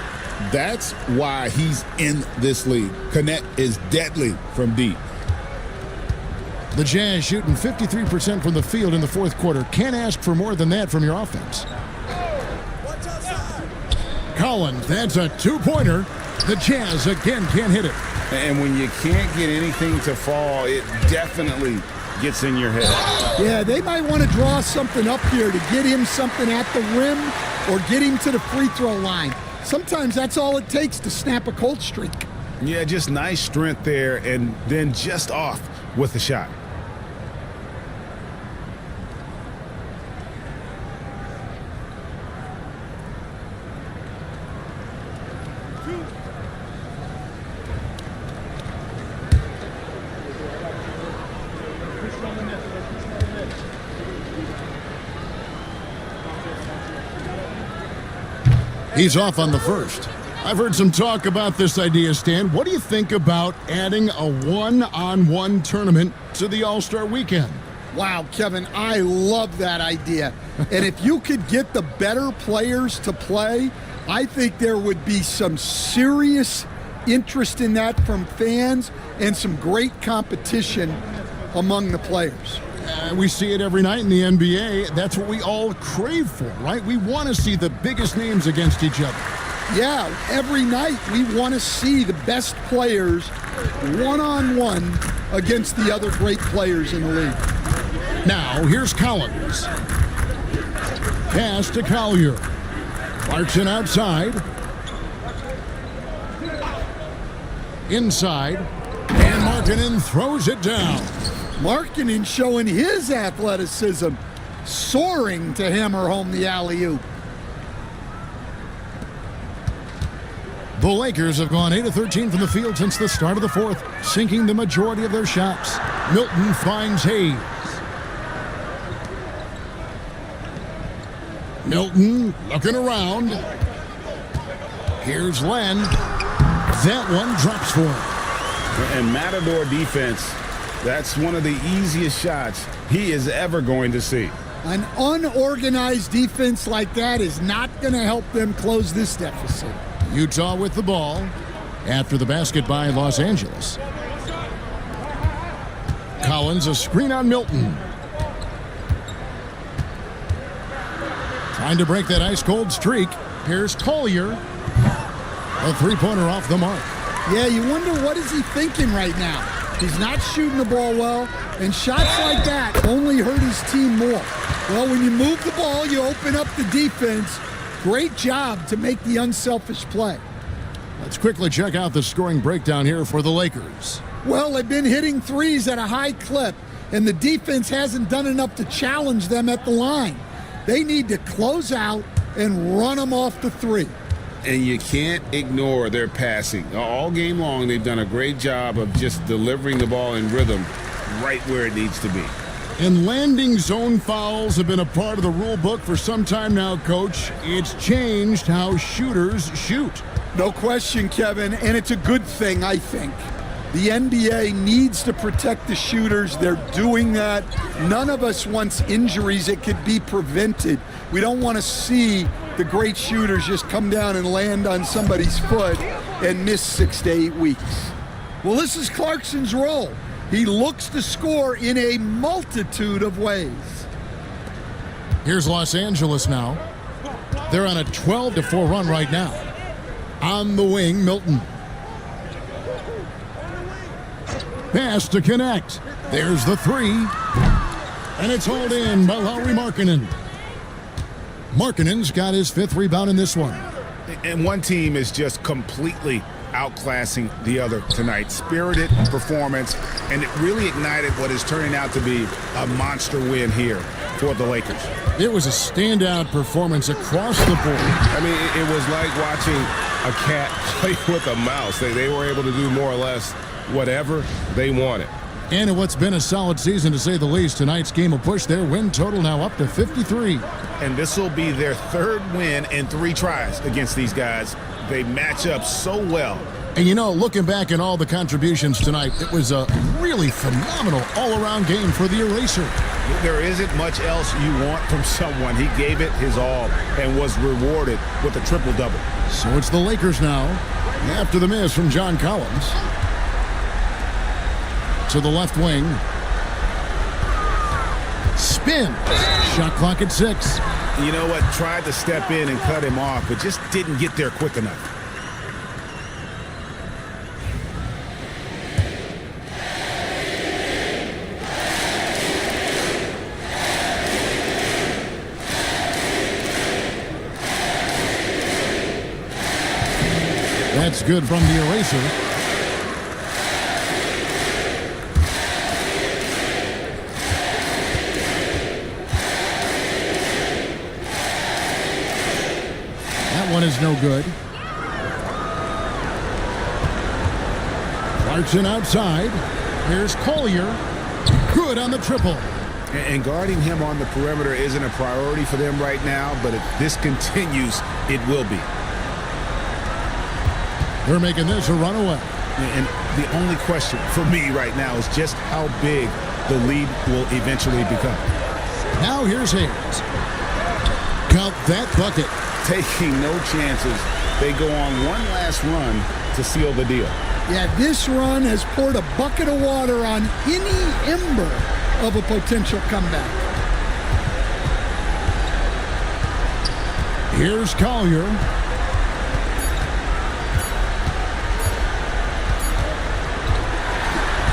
Speaker 5: That's why he's in this league. Connect is deadly from deep.
Speaker 10: The Jazz shooting 53% from the field in the fourth quarter. Can't ask for more than that from your offense. Collins, that's a 2-pointer. The Jazz again can't hit it.
Speaker 5: And when you can't get anything to fall, it definitely gets in your head.
Speaker 11: Yeah, they might want to draw something up here to get him something at the rim or get him to the free throw line. Sometimes that's all it takes to snap a cold streak.
Speaker 13: Yeah, just nice strength there and then just off with the shot.
Speaker 10: He's off on the first. I've heard some talk about this idea, Stan. What do you think about adding a one-on-one tournament to the All-Star Weekend?
Speaker 11: Wow, Kevin, I love that idea. And if you could get the better players to play, I think there would be some serious interest in that from fans and some great competition among the players.
Speaker 10: We see it every night in the NBA. That's what we all crave for, right? We want to see the biggest names against each other.
Speaker 11: Yeah, every night we want to see the best players one-on-one against the other great players in the league.
Speaker 10: Now, here's Collins. Pass to Collier. Clarkson outside. Inside. And Markkanen throws it down.
Speaker 11: Markkanen showing his athleticism, soaring to hammer home the alley-oop.
Speaker 10: The Lakers have gone 8 of 13 from the field since the start of the fourth, sinking the majority of their shots. Milton finds Hayes. Milton looking around. Here's Len. That one drops for him.
Speaker 13: And Matador defense That's one of the easiest shots he is ever going to see.
Speaker 11: An unorganized defense like that is not going to help them close this deficit.
Speaker 10: Utah with the ball after the basket by Los Angeles. Collins, a screen on Milton. Trying to break that ice-cold streak. Here's Collier. A three-pointer off the mark.
Speaker 11: Yeah, you wonder what is he thinking right now. He's not shooting the ball well, and shots like that only hurt his team more. Well, when you move the ball, you open up the defense. Great job to make the unselfish play.
Speaker 10: Let's quickly check out the scoring breakdown here for the Lakers.
Speaker 11: Well, they've been hitting threes at a high clip, and the defense hasn't done enough to challenge them at the line. They need to close out and run them off the three.
Speaker 5: And you can't ignore their passing. All game long, they've done a great job of just delivering the ball in rhythm right where it needs to be.
Speaker 10: And landing zone fouls have been a part of the rule book for some time now, Coach. It's changed how shooters shoot.
Speaker 11: No question, Kevin, and it's a good thing, I think. The NBA needs to protect the shooters. They're doing that. None of us wants injuries that could be prevented. We don't want to see the great shooters just come down and land on somebody's foot and miss 6 to 8 weeks. Well, this is Clarkson's role. He looks to score in a multitude of ways.
Speaker 10: Here's Los Angeles now. They're on a 12-4 run right now. On the wing, Milton. Pass to connect. There's the three. And it's hauled in by Lauri Markkanen. Markkanen's got his 5th rebound in this one.
Speaker 13: And one team is just completely outclassing the other tonight. Spirited performance, and it really ignited what is turning out to be a monster win here for the Lakers.
Speaker 10: It was a standout performance across the board.
Speaker 8: I mean, it was like watching a cat play with a mouse. They were able to do more or less whatever they wanted.
Speaker 10: And in what's been a solid season, to say the least, tonight's game will push their win total now up to 53.
Speaker 13: And this will be their 3rd win in 3 tries against these guys. They match up so well.
Speaker 10: And you know, looking back at all the contributions tonight, it was a really phenomenal all-around game for the Eraser.
Speaker 13: There isn't much else you want from someone. He gave it his all and was rewarded with a triple-double.
Speaker 10: So it's the Lakers now, after the miss from John Collins. To the left wing. Spin. Shot clock at 6.
Speaker 13: You know what? Tried to step in and cut him off, but just didn't get there quick enough.
Speaker 10: That's good from the Eraser. That one is no good. Clarkson outside. Here's Collier. Good on the triple.
Speaker 13: And guarding him on the perimeter isn't a priority for them right now, but if this continues, it will be.
Speaker 10: They're making this a runaway.
Speaker 13: And the only question for me right now is just how big the lead will eventually become.
Speaker 10: Now here's Hayes. Count that bucket.
Speaker 13: Taking no chances. They go on one last run to seal the deal.
Speaker 11: Yeah, this run has poured a bucket of water on any ember of a potential comeback.
Speaker 10: Here's Collier.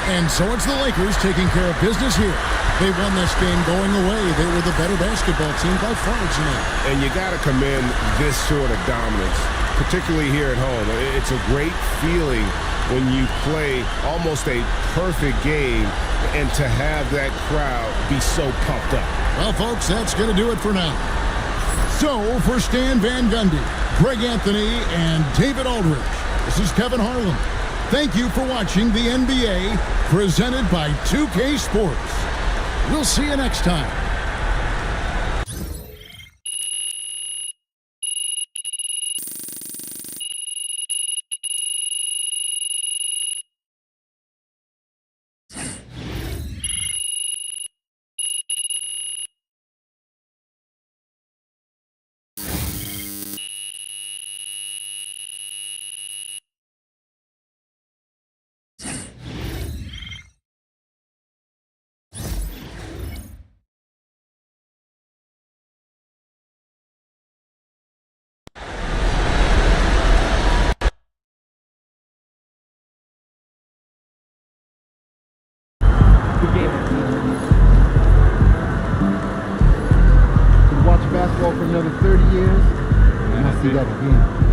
Speaker 10: And so it's the Lakers taking care of business here. They won this game going away. They were the better basketball team by far tonight.
Speaker 8: And you got to commend this sort of dominance, particularly here at home. It's a great feeling when you play almost a perfect game and to have that crowd be so pumped up.
Speaker 10: Well, folks, that's going to do it for now. So, for Stan Van Gundy, Greg Anthony, and David Aldridge, this is Kevin Harlan. Thank you for watching the NBA, presented by 2K Sports. We'll see you next time.
Speaker 6: another 30 years, and I'll see that again.